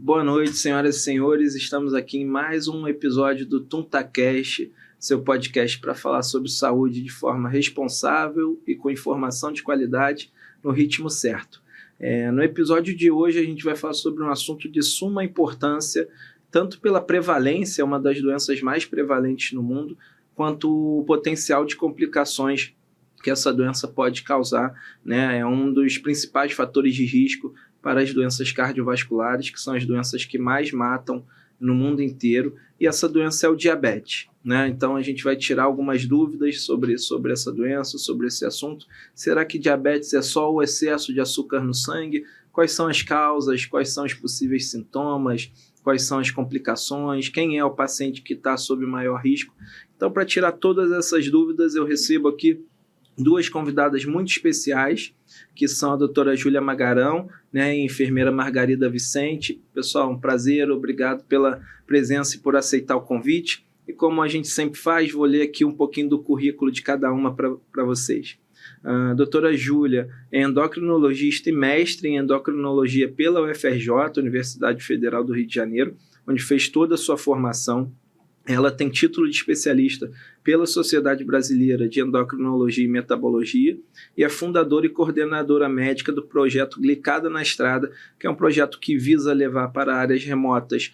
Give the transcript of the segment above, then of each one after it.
Boa noite, senhoras e senhores. Estamos aqui em mais um episódio do TuntaCast, seu podcast para falar sobre saúde de forma responsável e com informação de qualidade no ritmo certo. No episódio de hoje a gente vai falar sobre um assunto de suma importância, tanto pela prevalência, uma das doenças mais prevalentes no mundo, quanto o potencial de complicações que essa doença pode causar, né? É um dos principais fatores de risco para as doenças cardiovasculares, que são as doenças que mais matam no mundo inteiro, e essa doença é o diabetes, né? Então a gente vai tirar algumas dúvidas sobre essa doença, sobre esse assunto. Será que diabetes é só o excesso de açúcar no sangue? Quais são as causas? Quais são os possíveis sintomas? Quais são as complicações? Quem é o paciente que está sob maior risco? Então, para tirar todas essas dúvidas, eu recebo aqui duas convidadas muito especiais, que são a doutora Júlia Magarão, né, e a enfermeira Margarida Vicente. Pessoal, um prazer, obrigado pela presença e por aceitar o convite. E como a gente sempre faz, vou ler aqui um pouquinho do currículo de cada uma para vocês. A doutora Júlia é endocrinologista e mestre em endocrinologia pela UFRJ, Universidade Federal do Rio de Janeiro, onde fez toda a sua formação. Ela tem título de especialista pela Sociedade Brasileira de Endocrinologia e Metabologia e é fundadora e coordenadora médica do projeto Glicada na Estrada, que é um projeto que visa levar para áreas remotas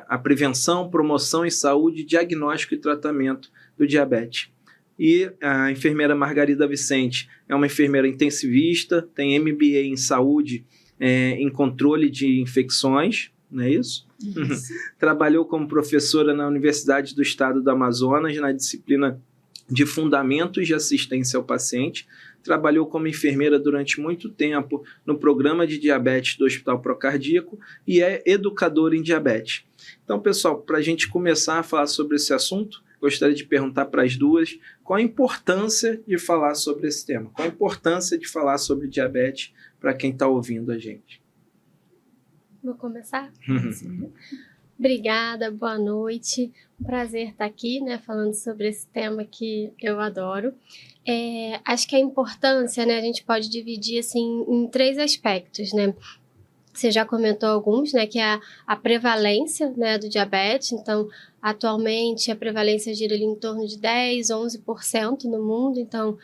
a prevenção, promoção e saúde, diagnóstico e tratamento do diabetes. E a enfermeira Margarida Vicente é uma enfermeira intensivista, tem MBA em saúde, em controle de infecções, não é isso? Trabalhou como professora na Universidade do Estado do Amazonas, na disciplina de Fundamentos de Assistência ao Paciente. Trabalhou como enfermeira durante muito tempo no programa de diabetes do Hospital Procardíaco e é educadora em diabetes. Então, pessoal, para a gente começar a falar sobre esse assunto, gostaria de perguntar para as duas qual a importância de falar sobre esse tema, qual a importância de falar sobre diabetes para quem está ouvindo a gente. Vou começar? Obrigada, boa noite. Um prazer estar aqui, né, falando sobre esse tema que eu adoro. Acho que a importância, né, a gente pode dividir assim, em três aspectos, né? Você já comentou alguns, né, que é a prevalência, né, do diabetes. Então, atualmente, a prevalência gira ali em torno de 10, 11% no mundo. Então,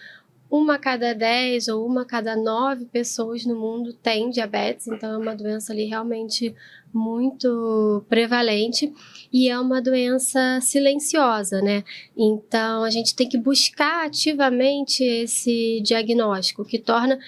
1 a cada 10 ou 1 a cada 9 pessoas no mundo tem diabetes, então é uma doença ali realmente muito prevalente e é uma doença silenciosa, né? Então a gente tem que buscar ativamente esse diagnóstico, que torna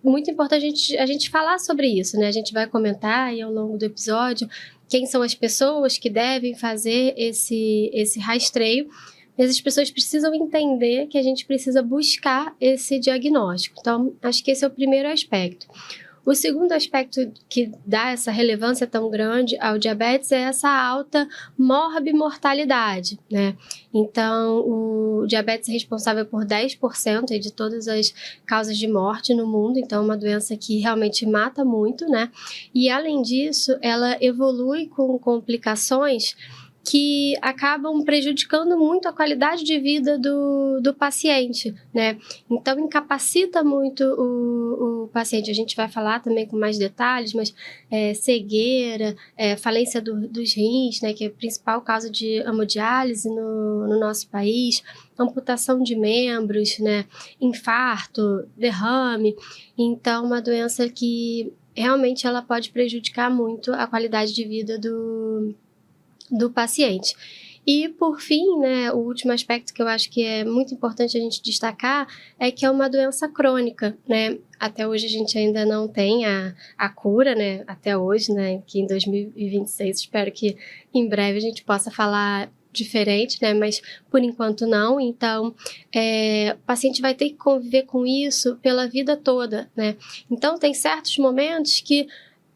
muito importante a gente falar sobre isso, né? A gente vai comentar aí ao longo do episódio quem são as pessoas que devem fazer esse rastreio. Mas as pessoas precisam entender que a gente precisa buscar esse diagnóstico. Então, acho que esse é o primeiro aspecto. O segundo aspecto que dá essa relevância tão grande ao diabetes é essa alta morbimortalidade, né? Então, o diabetes é responsável por 10% de todas as causas de morte no mundo, então é uma doença que realmente mata muito, né? E, além disso, ela evolui com complicações que acabam prejudicando muito a qualidade de vida do paciente, né? Então, incapacita muito o paciente. A gente vai falar também com mais detalhes, mas cegueira, falência dos rins, né, que é a principal causa de hemodiálise no nosso país, amputação de membros, né, infarto, derrame. Então, uma doença que realmente ela pode prejudicar muito a qualidade de vida do paciente. E, por fim, né, o último aspecto que eu acho que é muito importante a gente destacar é que é uma doença crônica, né? Até hoje a gente ainda não tem a cura, né? Até hoje, né? Que em 2026, espero que em breve a gente possa falar diferente, né? Mas por enquanto não. Então, o paciente vai ter que conviver com isso pela vida toda, né? Então, tem certos momentos que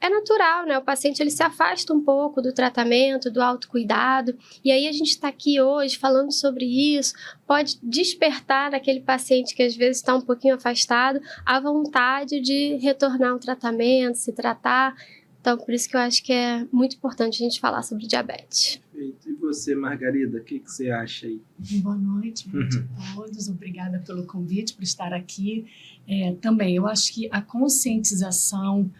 é natural, né? O paciente ele se afasta um pouco do tratamento, do autocuidado, e aí a gente está aqui hoje falando sobre isso, pode despertar naquele paciente que às vezes está um pouquinho afastado a vontade de retornar ao tratamento, se tratar. Então, por isso que eu acho que é muito importante a gente falar sobre diabetes. Perfeito. E você, Margarida, o que você acha aí? Boa noite a todos. Obrigada pelo convite, por estar aqui. Também, eu acho que a conscientização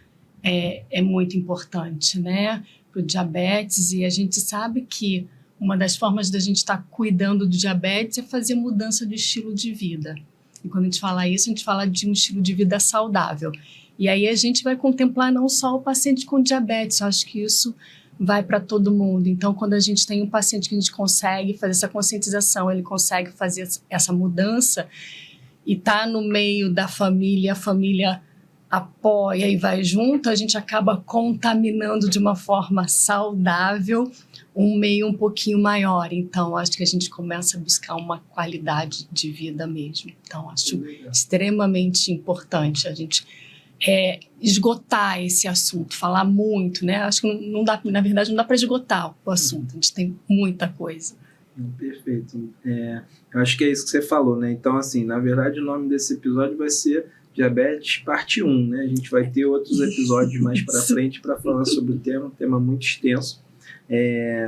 é muito importante, né, para o diabetes, e a gente sabe que uma das formas da gente estar cuidando do diabetes é fazer mudança de estilo de vida. E quando a gente fala isso, a gente fala de um estilo de vida saudável. E aí a gente vai contemplar não só o paciente com diabetes, eu acho que isso vai para todo mundo. Então, quando a gente tem um paciente que a gente consegue fazer essa conscientização, ele consegue fazer essa mudança e tá no meio da família, a família apoia e vai junto, a gente acaba contaminando de uma forma saudável um meio um pouquinho maior. Então, acho que a gente começa a buscar uma qualidade de vida mesmo. Então, acho extremamente importante a gente esgotar esse assunto, falar muito, né? Acho que não dá, na verdade, não dá para esgotar o assunto, a gente tem muita coisa. Perfeito. Eu acho que é isso que você falou, né? Então, assim, na verdade, o nome desse episódio vai ser Diabetes Parte 1, né? A gente vai ter outros episódios mais para frente para falar sobre o tema, um tema muito extenso.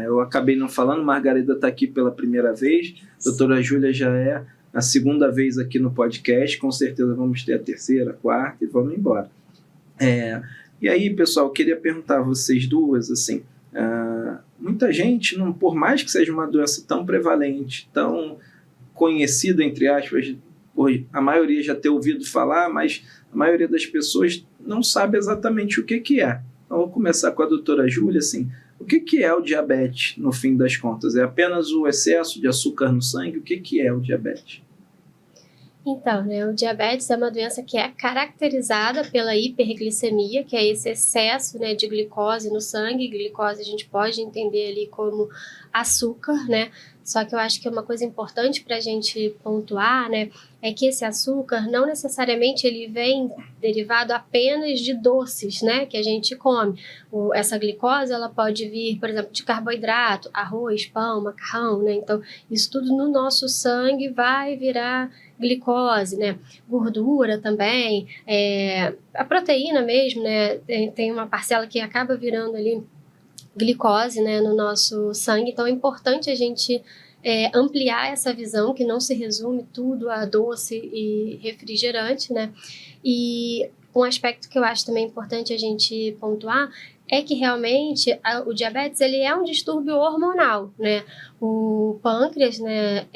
Eu acabei não falando, Margarida está aqui pela primeira vez, a doutora Júlia já é a segunda vez aqui no podcast, com certeza vamos ter a terceira, a quarta e vamos embora. E aí, pessoal, eu queria perguntar a vocês duas, assim, muita gente, por mais que seja uma doença tão prevalente, tão conhecida, entre aspas, a maioria já ter ouvido falar, mas a maioria das pessoas não sabe exatamente o que é. Então, vou começar com a doutora Júlia, assim, o que é o diabetes, no fim das contas? É apenas o excesso de açúcar no sangue? O que é o diabetes? Então, né, o diabetes é uma doença que é caracterizada pela hiperglicemia, que é esse excesso, né, de glicose no sangue. Glicose a gente pode entender ali como açúcar, né? Só que eu acho que uma coisa importante para a gente pontuar, né, é que esse açúcar não necessariamente ele vem derivado apenas de doces, né, que a gente come. Essa glicose, ela pode vir, por exemplo, de carboidrato, arroz, pão, macarrão, né? Então, isso tudo no nosso sangue vai virar glicose, né? Gordura também, a proteína mesmo, né? Tem uma parcela que acaba virando ali glicose, né, no nosso sangue. Então é importante a gente ampliar essa visão, que não se resume tudo a doce e refrigerante, né? E um aspecto que eu acho também importante a gente pontuar é que realmente o diabetes ele é um distúrbio hormonal, né? O pâncreas, né,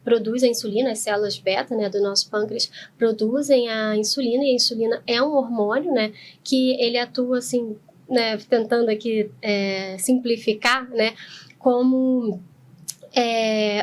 produz a insulina, as células beta, né, do nosso pâncreas produzem a insulina, e a insulina é um hormônio, né, que ele atua assim, né, tentando aqui simplificar, né, como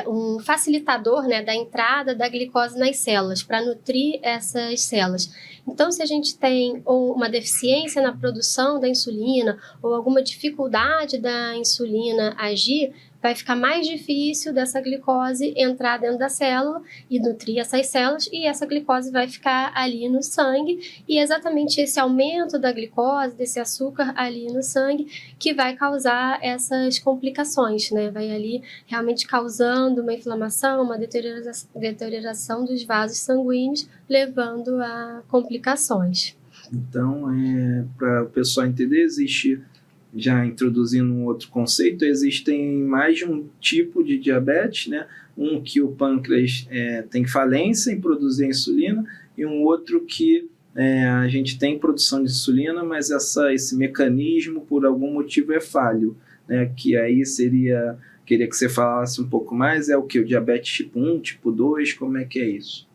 um facilitador, né, da entrada da glicose nas células, para nutrir essas células. Então, se a gente tem ou uma deficiência na produção da insulina ou alguma dificuldade da insulina agir, vai ficar mais difícil dessa glicose entrar dentro da célula e nutrir essas células, e essa glicose vai ficar ali no sangue, e é exatamente esse aumento da glicose, desse açúcar ali no sangue, que vai causar essas complicações, né? Vai ali realmente causando uma inflamação, uma deterioração dos vasos sanguíneos, levando a complicações. Então, para o pessoal entender, existe, já introduzindo um outro conceito, existem mais de um tipo de diabetes, né? Um que o pâncreas tem falência em produzir a insulina, e um outro que a gente tem produção de insulina, mas esse mecanismo, por algum motivo, é falho, né? Que aí queria que você falasse um pouco mais, o que? O diabetes tipo 1, tipo 2, como é que é isso?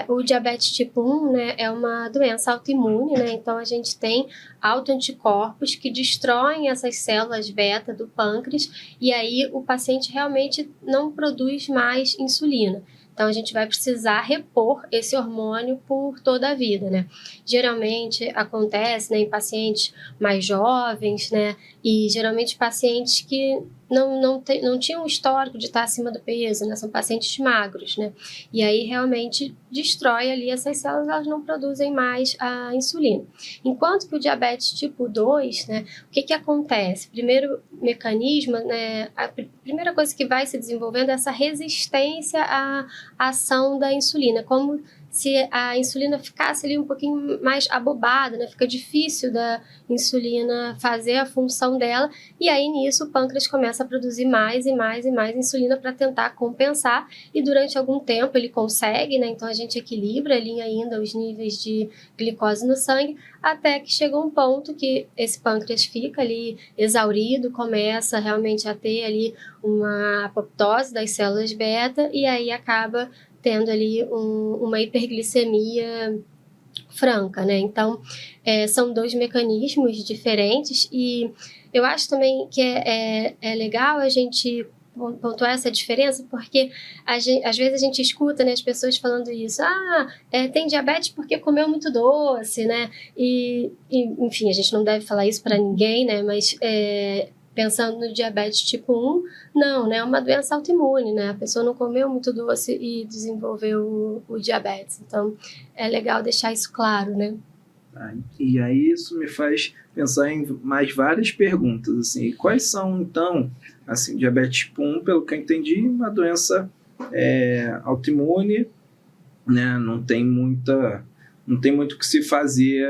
O diabetes tipo 1, né, é uma doença autoimune, né? Então a gente tem autoanticorpos que destroem essas células beta do pâncreas, e aí o paciente realmente não produz mais insulina. Então a gente vai precisar repor esse hormônio por toda a vida, né? Geralmente acontece, né, em pacientes mais jovens, né? E geralmente pacientes que não tinham histórico de estar acima do peso, né? São pacientes magros, né? E aí realmente destrói ali essas células, elas não produzem mais a insulina. Enquanto que o diabetes tipo 2, né? O que acontece? Primeiro mecanismo, né? A primeira coisa que vai se desenvolvendo é essa resistência à ação da insulina, como se a insulina ficasse ali um pouquinho mais abobada, né? Fica difícil da insulina fazer a função dela, e aí nisso o pâncreas começa a produzir mais e mais e mais insulina para tentar compensar, e durante algum tempo ele consegue, né? Então a gente equilibra ali ainda os níveis de glicose no sangue, até que chega um ponto que esse pâncreas fica ali exaurido, começa realmente a ter ali uma apoptose das células beta, e aí acaba tendo ali uma hiperglicemia franca, né? Então, são dois mecanismos diferentes, e eu acho também que é legal a gente pontuar essa diferença, porque às vezes a gente escuta, né, as pessoas falando isso, tem diabetes porque comeu muito doce, né, e enfim, a gente não deve falar isso para ninguém, né, mas pensando no diabetes tipo 1, não, né, é uma doença autoimune, né, a pessoa não comeu muito doce e desenvolveu o diabetes, então é legal deixar isso claro, né. E aí isso me faz pensar em mais várias perguntas, assim, quais são, então, assim, diabetes tipo 1, pelo que eu entendi, uma doença autoimune, né, não tem muito o que se fazer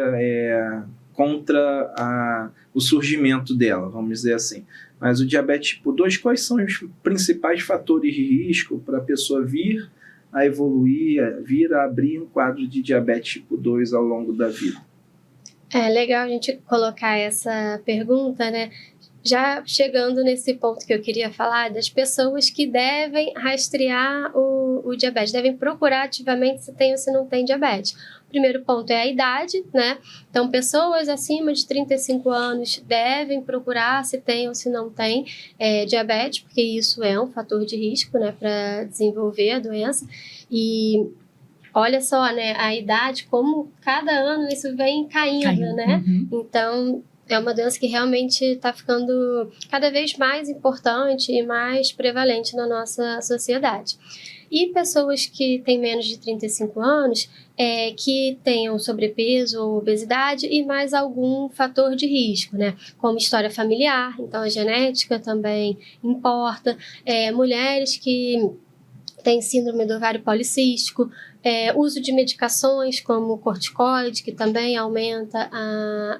contra o surgimento dela, vamos dizer assim. Mas o diabetes tipo 2, quais são os principais fatores de risco para a pessoa vir a evoluir, vir a abrir um quadro de diabetes tipo 2 ao longo da vida? É legal a gente colocar essa pergunta, né? Já chegando nesse ponto que eu queria falar, das pessoas que devem rastrear o diabetes, devem procurar ativamente se tem ou se não tem diabetes. O primeiro ponto é a idade, né? Então, pessoas acima de 35 anos devem procurar se tem ou se não tem diabetes, porque isso é um fator de risco, né, para desenvolver a doença. E olha só, né, a idade, como cada ano isso vem caindo, né? Então, é uma doença que realmente está ficando cada vez mais importante e mais prevalente na nossa sociedade. E pessoas que têm menos de 35 anos, que tenham sobrepeso ou obesidade e mais algum fator de risco, né? Como história familiar, então a genética também importa. Mulheres que têm síndrome do ovário policístico, uso de medicações como corticoide, que também aumenta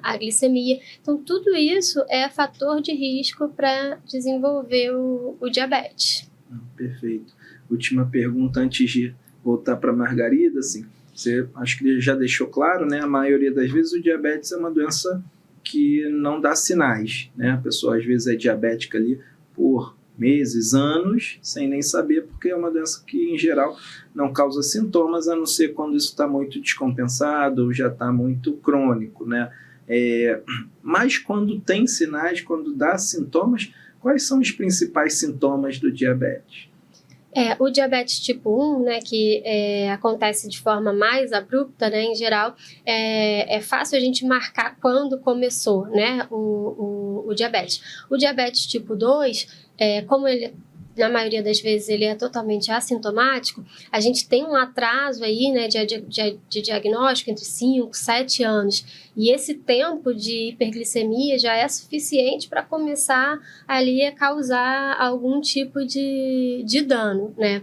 a glicemia. Então, tudo isso é fator de risco para desenvolver o diabetes. Perfeito. Última pergunta antes de voltar para a Margarida, assim, você acho que já deixou claro, né? A maioria das vezes o diabetes é uma doença que não dá sinais, né? A pessoa às vezes é diabética ali por meses, anos, sem nem saber, porque é uma doença que, em geral, não causa sintomas, a não ser quando isso está muito descompensado ou já está muito crônico, né? Mas quando tem sinais, quando dá sintomas, quais são os principais sintomas do diabetes? O diabetes tipo 1, né, que acontece de forma mais abrupta, né, em geral, é fácil a gente marcar quando começou, né, o diabetes. O diabetes tipo 2, como ele, na maioria das vezes, ele é totalmente assintomático, a gente tem um atraso aí, né, de diagnóstico entre 5, 7 anos. E esse tempo de hiperglicemia já é suficiente para começar ali a causar algum tipo de dano, né?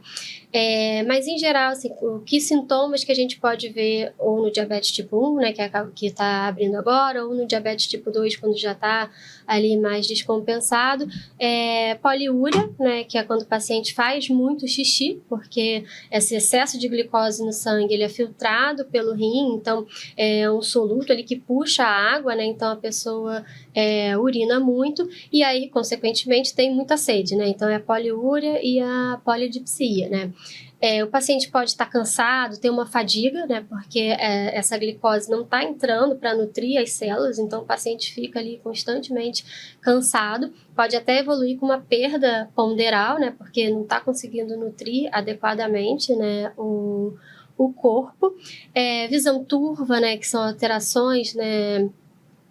Mas, em geral, assim, que sintomas que a gente pode ver ou no diabetes tipo 1, né, que está abrindo agora, ou no diabetes tipo 2, quando já está ali mais descompensado, poliúria, né, que é quando o paciente faz muito xixi, porque esse excesso de glicose no sangue ele é filtrado pelo rim, então é um soluto ali que puxa a água, né, então a pessoa urina muito e aí, consequentemente, tem muita sede, né, então é a poliúria e a polidipsia, né. O paciente pode estar cansado, ter uma fadiga, né, porque essa glicose não está entrando para nutrir as células, então o paciente fica ali constantemente cansado, pode até evoluir com uma perda ponderal, né, porque não está conseguindo nutrir adequadamente, né, o corpo. Visão turva, né, que são alterações, né,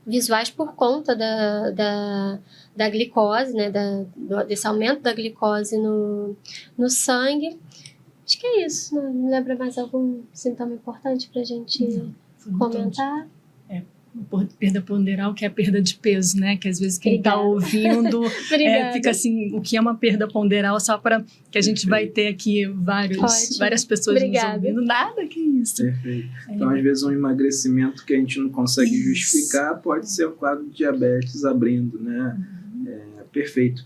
visuais por conta da glicose, né, desse aumento da glicose no sangue. Acho que é isso. Não lembra mais algum sintoma importante para a gente comentar? Perda ponderal, que é a perda de peso, né? Que às vezes quem está ouvindo fica assim, o que é uma perda ponderal, só para que a gente vai ter aqui várias pessoas nos ouvindo. Nada, que isso. Perfeito. Então, às vezes, um emagrecimento que a gente não consegue justificar pode ser um quadro de diabetes abrindo, né? Perfeito.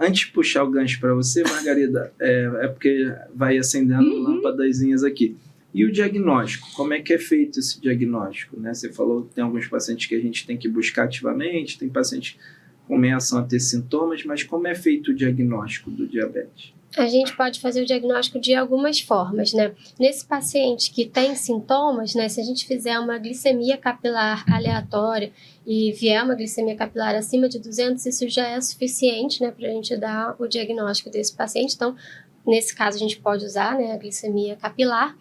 Antes de puxar o gancho para você, Margarida, porque vai acendendo lâmpadazinhas aqui. E o diagnóstico? Como é que é feito esse diagnóstico? Né? Você falou que tem alguns pacientes que a gente tem que buscar ativamente, tem pacientes que começam a ter sintomas, mas como é feito o diagnóstico do diabetes? A gente pode fazer o diagnóstico de algumas formas, né? Nesse paciente que tem sintomas, né? Se a gente fizer uma glicemia capilar aleatória e vier uma glicemia capilar acima de 200, isso já é suficiente, né? Para a gente dar o diagnóstico desse paciente. Então, nesse caso, a gente pode usar, né, a glicemia capilar.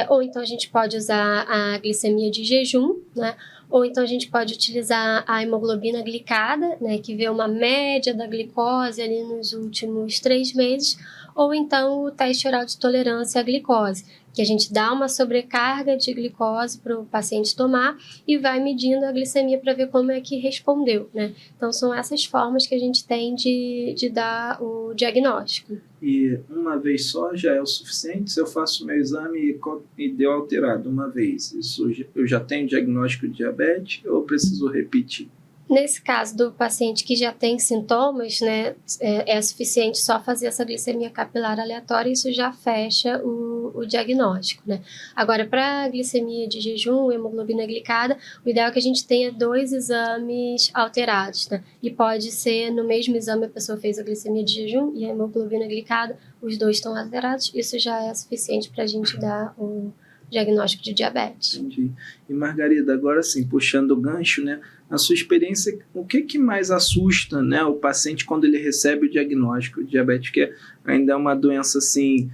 Ou então a gente pode usar a glicemia de jejum, né? Ou então a gente pode utilizar a hemoglobina glicada, né, que vê uma média da glicose ali nos últimos 3 meses, ou então o teste oral de tolerância à glicose, que a gente dá uma sobrecarga de glicose para o paciente tomar e vai medindo a glicemia para ver como é que respondeu, né? Então são essas formas que a gente tem de dar o diagnóstico. E uma vez só já é o suficiente? Se eu faço meu exame e deu alterado uma vez, isso eu já tenho diagnóstico de diabetes ou preciso repetir? Nesse caso do paciente que já tem sintomas, né, é suficiente só fazer essa glicemia capilar aleatória e isso já fecha o diagnóstico, né? Agora, para a glicemia de jejum, hemoglobina glicada, o ideal é que a gente tenha 2 exames alterados, né? E pode ser no mesmo exame a pessoa fez a glicemia de jejum e a hemoglobina glicada, os 2 estão alterados, isso já é suficiente para a gente dar o diagnóstico de diabetes. Entendi. E Margarida, agora sim, puxando o gancho, né? Na sua experiência, o que mais assusta, né, o paciente quando ele recebe o diagnóstico de diabetes, que ainda é uma doença, assim,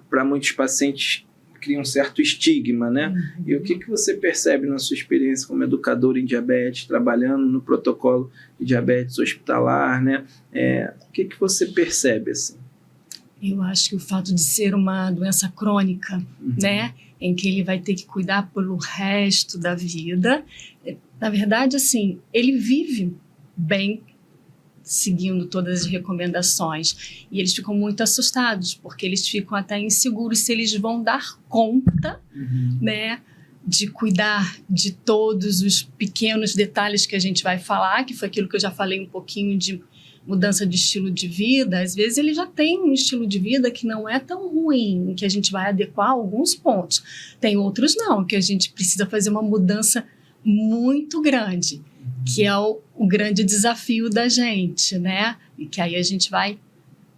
para muitos pacientes cria um certo estigma, né? E o que você percebe na sua experiência como educador em diabetes, trabalhando no protocolo de diabetes hospitalar, né? O que você percebe, assim? Eu acho que o fato de ser uma doença crônica, né, em que ele vai ter que cuidar pelo resto da vida, na verdade, assim, ele vive bem seguindo todas as recomendações e eles ficam muito assustados, porque eles ficam até inseguros se eles vão dar conta, né, de cuidar de todos os pequenos detalhes que a gente vai falar, que foi aquilo que eu já falei um pouquinho de mudança de estilo de vida. Às vezes ele já tem um estilo de vida que não é tão ruim, que a gente vai adequar alguns pontos. Tem outros não, que a gente precisa fazer uma mudança muito grande, que é o grande desafio da gente, né? E que aí a gente vai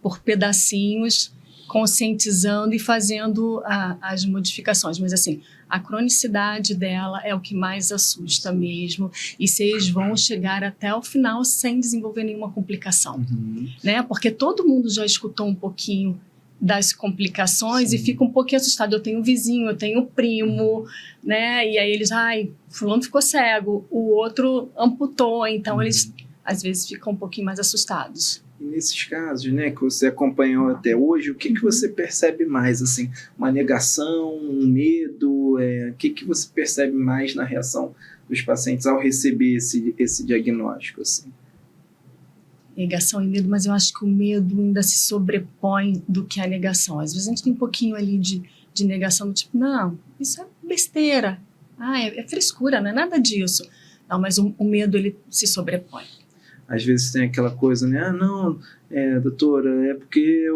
por pedacinhos conscientizando e fazendo as modificações. Mas assim, a cronicidade dela é o que mais assusta mesmo, e se eles vão chegar até o final sem desenvolver nenhuma complicação, né? Porque todo mundo já escutou um pouquinho das complicações e fica um pouquinho assustado. Eu tenho um vizinho, eu tenho um primo, né? E aí eles, fulano ficou cego, o outro amputou, então eles às vezes ficam um pouquinho mais assustados. E nesses casos, né, que você acompanhou até hoje, o que você percebe mais, assim? Uma negação, um medo? O que você percebe mais na reação dos pacientes ao receber esse diagnóstico, assim? Negação e medo, mas eu acho que o medo ainda se sobrepõe do que a negação. Às vezes a gente tem um pouquinho ali de negação, tipo, não, isso é besteira, é frescura, não é nada disso. Não, mas o medo, ele se sobrepõe. Às vezes tem aquela coisa, né? Doutora, é porque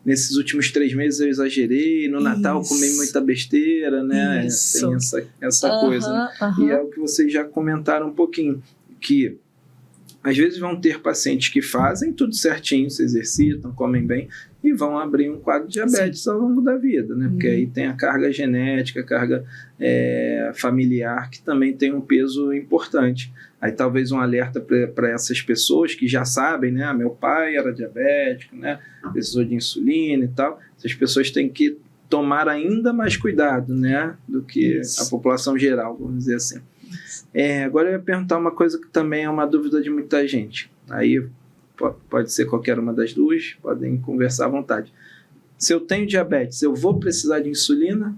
nesses últimos 3 meses eu exagerei, no Natal comi muita besteira, né? Tem essa coisa. Né? E é o que vocês já comentaram um pouquinho, que às vezes vão ter pacientes que fazem tudo certinho, se exercitam, comem bem, e vão abrir um quadro de diabetes ao longo da vida, né? Porque aí tem a carga genética, a carga familiar, que também tem um peso importante. Aí talvez um alerta para essas pessoas que já sabem, né? Meu pai era diabético, né? Precisou de insulina e tal. Essas pessoas têm que tomar ainda mais cuidado, né? Do que a população geral, vamos dizer assim. Agora eu ia perguntar uma coisa que também é uma dúvida de muita gente. Aí pode ser qualquer uma das duas, podem conversar à vontade. Se eu tenho diabetes, eu vou precisar de insulina?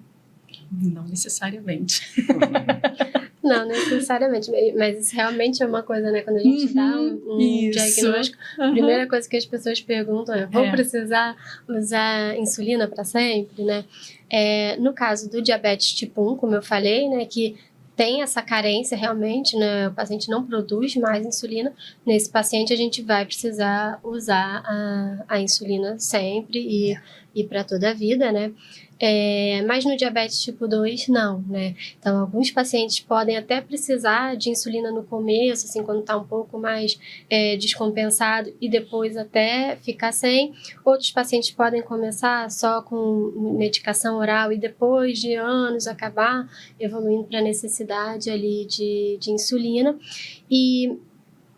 Não necessariamente. Não necessariamente, mas isso realmente é uma coisa, né? Quando a gente dá um diagnóstico, a primeira coisa que as pessoas perguntam é: vou precisar usar insulina para sempre, né? No caso do diabetes tipo 1, como eu falei, né, que tem essa carência realmente, né, o paciente não produz mais insulina, nesse paciente a gente vai precisar usar a insulina sempre e para toda a vida, né? Mas no diabetes tipo 2, não, né? Então, alguns pacientes podem até precisar de insulina no começo, assim, quando está um pouco mais descompensado, e depois até ficar sem. Outros pacientes podem começar só com medicação oral e depois de anos acabar evoluindo para a necessidade ali de insulina. E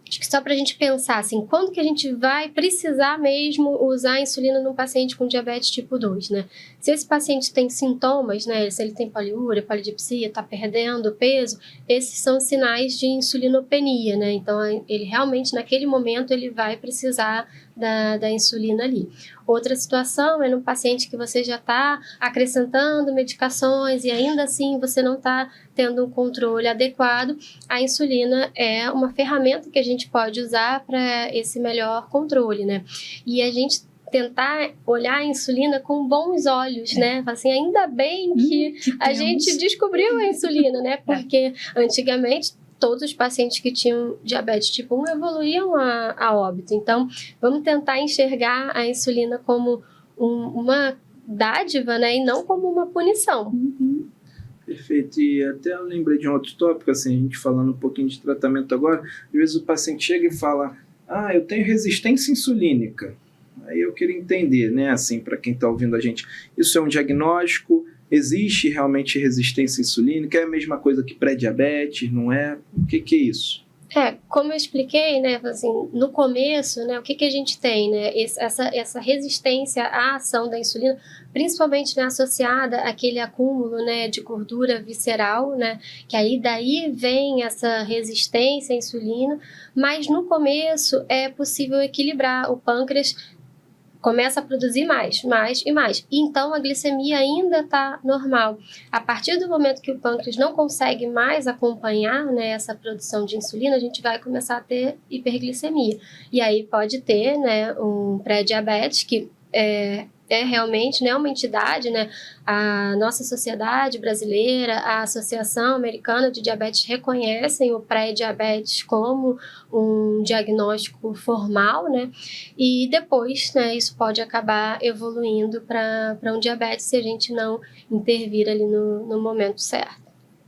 acho que só para a gente pensar, assim, quando que a gente vai precisar mesmo usar insulina num paciente com diabetes tipo 2, né? Se esse paciente tem sintomas, né, se ele tem poliúria, polidipsia, está perdendo peso, esses são sinais de insulinopenia, né? Então, ele realmente, naquele momento, ele vai precisar da insulina ali. Outra situação é no paciente que você já está acrescentando medicações e ainda assim você não está tendo um controle adequado. A insulina é uma ferramenta que a gente pode usar para esse melhor controle, né? E a gente tentar olhar a insulina com bons olhos, né? Assim, ainda bem que a gente descobriu a insulina, né? Porque antigamente todos os pacientes que tinham diabetes tipo 1 evoluíam a óbito. Então, vamos tentar enxergar a insulina como uma dádiva, né? E não como uma punição. Perfeito. E até eu lembrei de um outro tópico, assim, a gente falando um pouquinho de tratamento agora, às vezes o paciente chega e fala: eu tenho resistência insulínica. Aí eu queria entender, né, assim, para quem está ouvindo a gente, isso é um diagnóstico? Existe realmente resistência insulínica? É a mesma coisa que pré-diabetes, não é? O que é isso? Como eu expliquei, né, assim, no começo, né, o que a gente tem, né, essa resistência à ação da insulina, principalmente, né, associada àquele acúmulo, né, de gordura visceral, né, que aí daí vem essa resistência à insulina, mas no começo é possível equilibrar. O pâncreas começa a produzir mais e mais. E então a glicemia ainda está normal. A partir do momento que o pâncreas não consegue mais acompanhar, né, essa produção de insulina, a gente vai começar a ter hiperglicemia. E aí pode ter, né, um pré-diabetes que é realmente, né, uma entidade, né, a nossa sociedade brasileira, a Associação Americana de Diabetes reconhecem o pré-diabetes como um diagnóstico formal, né, e depois, né, isso pode acabar evoluindo para um diabetes se a gente não intervir ali no momento certo.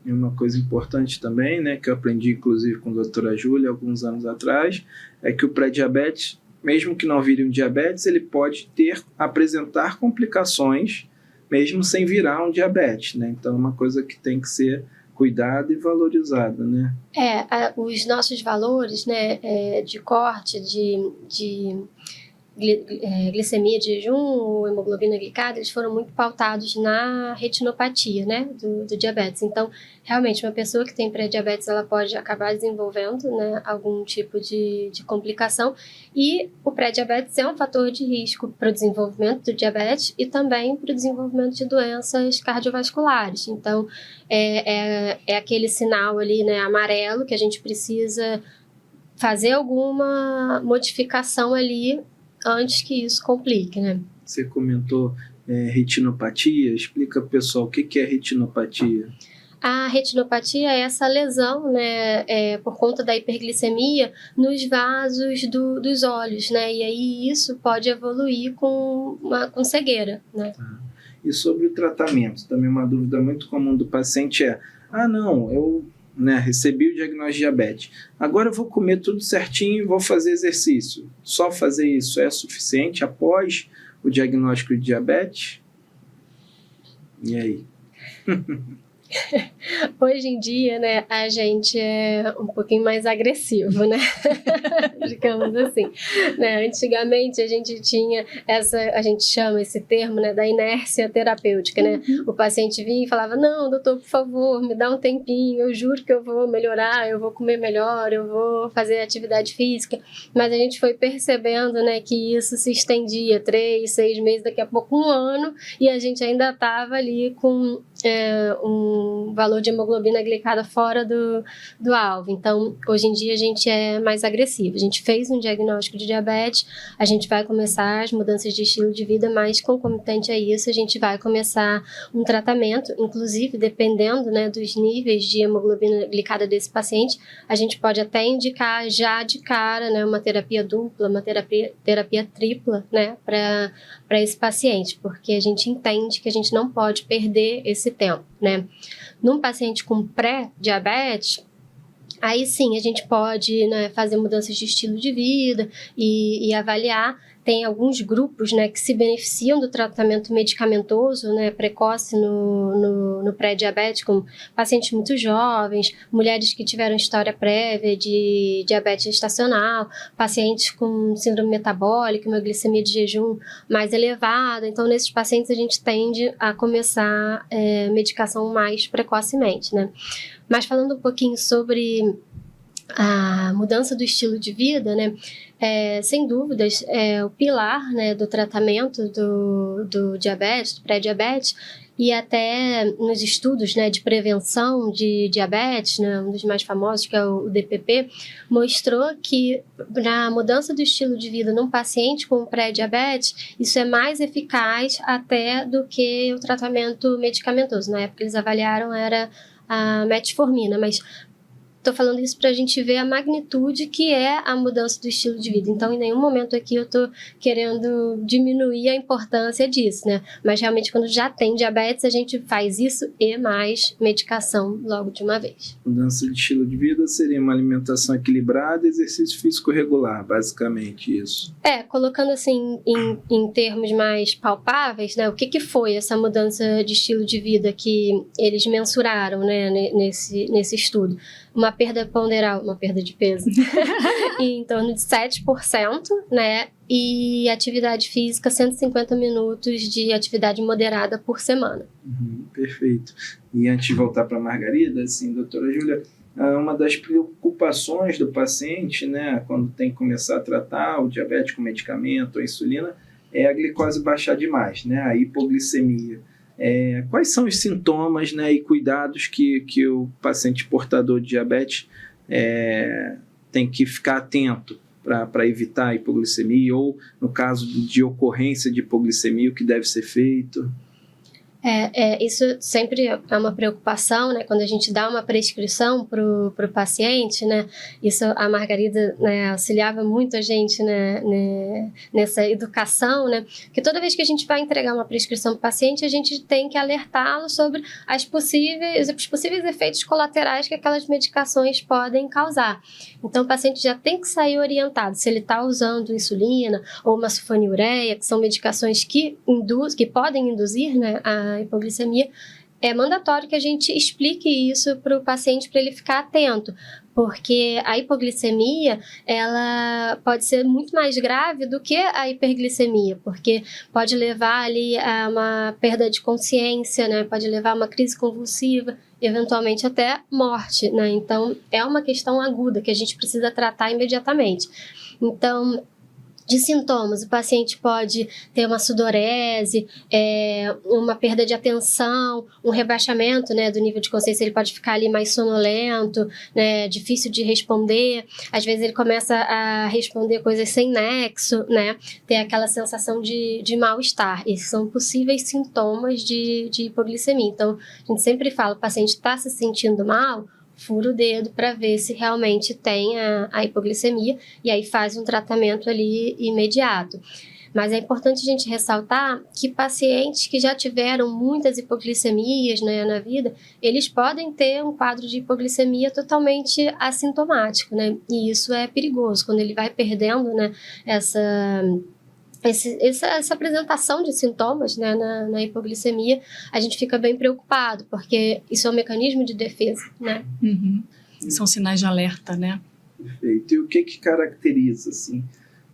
E uma coisa importante também, né, que eu aprendi inclusive com a doutora Júlia alguns anos atrás, é que o pré-diabetes, mesmo que não vire um diabetes, ele pode apresentar complicações, mesmo sem virar um diabetes, né? Então é uma coisa que tem que ser cuidada e valorizada, né? Os nossos valores, né, de corte, de glicemia de jejum, hemoglobina glicada, eles foram muito pautados na retinopatia, né, do diabetes. Então, realmente, uma pessoa que tem pré-diabetes, ela pode acabar desenvolvendo, né, algum tipo de complicação, e o pré-diabetes é um fator de risco para o desenvolvimento do diabetes e também para o desenvolvimento de doenças cardiovasculares. Então, é aquele sinal ali, né, amarelo, que a gente precisa fazer alguma modificação ali antes que isso complique, né? Você comentou retinopatia. Explica para o pessoal o que é retinopatia. A retinopatia é essa lesão, né, por conta da hiperglicemia nos vasos dos olhos, né? E aí isso pode evoluir com cegueira, né? E sobre o tratamento, também uma dúvida muito comum do paciente é: não, eu recebi o diagnóstico de diabetes, agora eu vou comer tudo certinho e vou fazer exercício. Só fazer isso é suficiente após o diagnóstico de diabetes? E aí? Hoje em dia, né, a gente é um pouquinho mais agressivo, né? Digamos assim, né? Antigamente a gente tinha a gente chama esse termo, né, da inércia terapêutica, né? O paciente vinha e falava: não, doutor, por favor, me dá um tempinho, eu juro que eu vou melhorar, eu vou comer melhor, eu vou fazer atividade física. Mas a gente foi percebendo, né, que isso se estendia 3, 6 meses, daqui a pouco 1 ano, e a gente ainda estava ali com um valor de hemoglobina glicada fora do alvo. Então, hoje em dia, a gente é mais agressivo. A gente fez um diagnóstico de diabetes, a gente vai começar as mudanças de estilo de vida, mas concomitante a isso, a gente vai começar um tratamento, inclusive, dependendo, né, dos níveis de hemoglobina glicada desse paciente, a gente pode até indicar já de cara, né, uma terapia dupla, uma terapia tripla, né, para esse paciente, porque a gente entende que a gente não pode perder esse tempo, né. Num paciente com pré-diabetes, aí sim a gente pode, né, fazer mudanças de estilo de vida e avaliar. Tem alguns grupos, né, que se beneficiam do tratamento medicamentoso, né, precoce no pré-diabetes, como pacientes muito jovens, mulheres que tiveram história prévia de diabetes gestacional, pacientes com síndrome metabólica, uma glicemia de jejum mais elevada. Então, nesses pacientes, a gente tende a começar medicação mais precocemente, né. Mas falando um pouquinho sobre a mudança do estilo de vida, né, sem dúvidas, o pilar, né, do tratamento do diabetes, do pré-diabetes, e até nos estudos, né, de prevenção de diabetes, né, um dos mais famosos, que é o DPP, mostrou que na mudança do estilo de vida num paciente com pré-diabetes, isso é mais eficaz até do que o tratamento medicamentoso. Na época eles avaliaram era a metformina, mas estou falando isso para a gente ver a magnitude que é a mudança do estilo de vida. Então, em nenhum momento aqui eu estou querendo diminuir a importância disso, né? Mas realmente, quando já tem diabetes, a gente faz isso e mais medicação logo de uma vez. Mudança de estilo de vida seria uma alimentação equilibrada e exercício físico regular, basicamente isso. Colocando assim em termos mais palpáveis, né? O que foi essa mudança de estilo de vida que eles mensuraram, né, nesse estudo? Uma perda ponderal, uma perda de peso, em torno de 7%, né? E atividade física, 150 minutos de atividade moderada por semana. Perfeito. E antes de voltar para a Margarida, assim, doutora Júlia, uma das preocupações do paciente, né, quando tem que começar a tratar o diabetes com medicamento ou insulina, é a glicose baixar demais, né, a hipoglicemia. Quais são os sintomas, né, e cuidados que o paciente portador de diabetes tem que ficar atento para evitar a hipoglicemia, ou no caso de ocorrência de hipoglicemia, o que deve ser feito? Isso sempre é uma preocupação, né? Quando a gente dá uma prescrição pro paciente, né? Isso a Margarida, né, auxiliava muito a gente, né, nessa educação, né? Porque toda vez que a gente vai entregar uma prescrição para o paciente, a gente tem que alertá-lo sobre os possíveis efeitos colaterais que aquelas medicações podem causar. Então, o paciente já tem que sair orientado se ele está usando insulina ou uma sulfonilureia, que são medicações que podem induzir, né, a hipoglicemia. É mandatório que a gente explique isso para o paciente, para ele ficar atento, porque a hipoglicemia, ela pode ser muito mais grave do que a hiperglicemia, porque pode levar ali a uma perda de consciência, né? Pode levar a uma crise convulsiva, eventualmente até morte, né? Então, é uma questão aguda que a gente precisa tratar imediatamente. Então, de sintomas, o paciente pode ter uma sudorese, uma perda de atenção, um rebaixamento, né, do nível de consciência. Ele pode ficar ali mais sonolento, né, difícil de responder. Às vezes ele começa a responder coisas sem nexo, né, ter aquela sensação de mal-estar. Esses são possíveis sintomas de hipoglicemia. Então, a gente sempre fala, o paciente está se sentindo mal, fura o dedo para ver se realmente tem a hipoglicemia e aí faz um tratamento ali imediato. Mas é importante a gente ressaltar que pacientes que já tiveram muitas hipoglicemias, né, na vida, eles podem ter um quadro de hipoglicemia totalmente assintomático, né? E isso é perigoso, quando ele vai perdendo, né, essa apresentação de sintomas, né, na hipoglicemia, a gente fica bem preocupado, porque isso é um mecanismo de defesa, né? São sinais de alerta, né? Perfeito. E o que caracteriza, assim,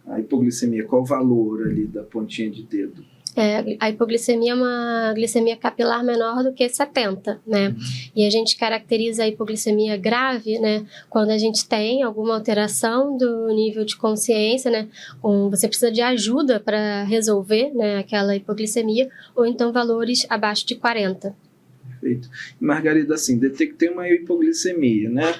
a hipoglicemia? Qual o valor ali da pontinha de dedo? A hipoglicemia é uma glicemia capilar menor do que 70, né? E a gente caracteriza a hipoglicemia grave, né, quando a gente tem alguma alteração do nível de consciência, né? Você precisa de ajuda para resolver, né, aquela hipoglicemia, ou então valores abaixo de 40. Perfeito. Perfeito. Margarida, assim, detectei uma hipoglicemia, né?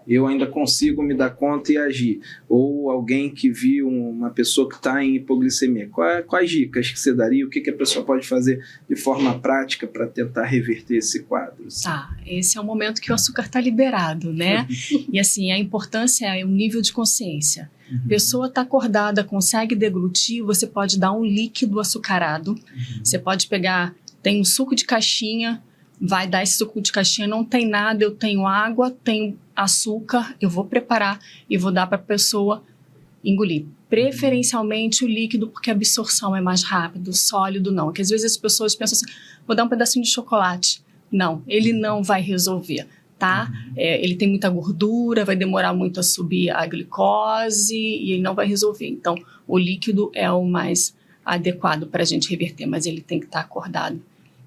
Eu ainda consigo me dar conta e agir. Ou alguém que viu uma pessoa que está em hipoglicemia. Quais dicas que você daria? O que a pessoa pode fazer de forma prática para tentar reverter esse quadro? Tá, esse é o momento que o açúcar está liberado, né? E assim, a importância é o nível de consciência. A pessoa está acordada, consegue deglutir, você pode dar um líquido açucarado. Você pode pegar, tem um suco de caixinha, vai dar esse suco de caixinha, não tem nada, eu tenho água, tenho açúcar, eu vou preparar e vou dar para a pessoa engolir. Preferencialmente o líquido, porque a absorção é mais rápida, o sólido não. Porque às vezes as pessoas pensam assim, vou dar um pedacinho de chocolate. Não, ele não vai resolver, tá? Ele tem muita gordura, vai demorar muito a subir a glicose e ele não vai resolver. Então, o líquido é o mais adequado para a gente reverter, mas ele tem que estar acordado,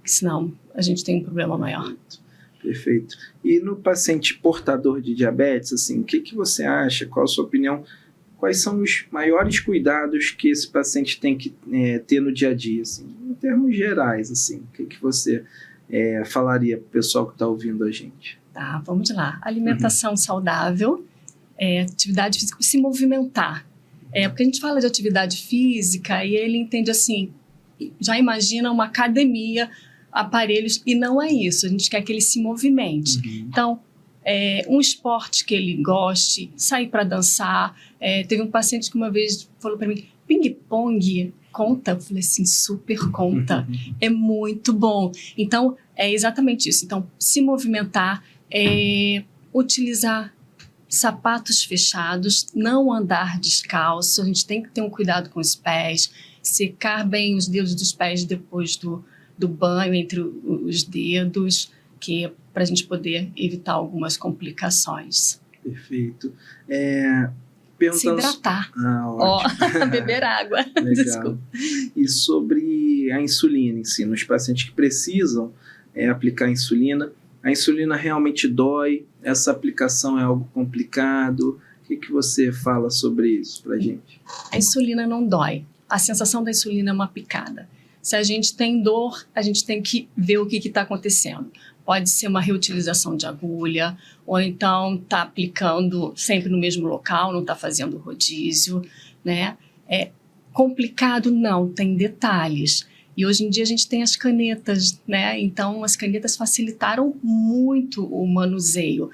senão a gente tem um problema maior. Perfeito. E no paciente portador de diabetes, assim, o que você acha? Qual a sua opinião? Quais são os maiores cuidados que esse paciente tem que ter no dia a dia, assim, em termos gerais, assim? O que você falaria para o pessoal que está ouvindo a gente? Tá, vamos lá. Alimentação saudável, atividade física, se movimentar. Porque a gente fala de atividade física e ele entende assim, já imagina uma academia, aparelhos, e não é isso. A gente quer que ele se movimente. Então, um esporte que ele goste, sair para dançar. Teve um paciente que uma vez falou para mim, ping-pong conta? Eu falei assim, super conta. É muito bom. Então, é exatamente isso. Então, se movimentar, utilizar sapatos fechados, não andar descalço. A gente tem que ter um cuidado com os pés, secar bem os dedos dos pés depois do banho, entre os dedos, que é para a gente poder evitar algumas complicações. Perfeito. Se hidratar. Beber água. Legal. Desculpa. E sobre a insulina em si, nos pacientes que precisam aplicar insulina, a insulina realmente dói? Essa aplicação é algo complicado? O que você fala sobre isso para a gente? A insulina não dói. A sensação da insulina é uma picada. Se a gente tem dor, a gente tem que ver o que está acontecendo. Pode ser uma reutilização de agulha, ou então está aplicando sempre no mesmo local, não está fazendo rodízio, né? É complicado? Não, tem detalhes. E hoje em dia a gente tem as canetas, né? Então as canetas facilitaram muito o manuseio.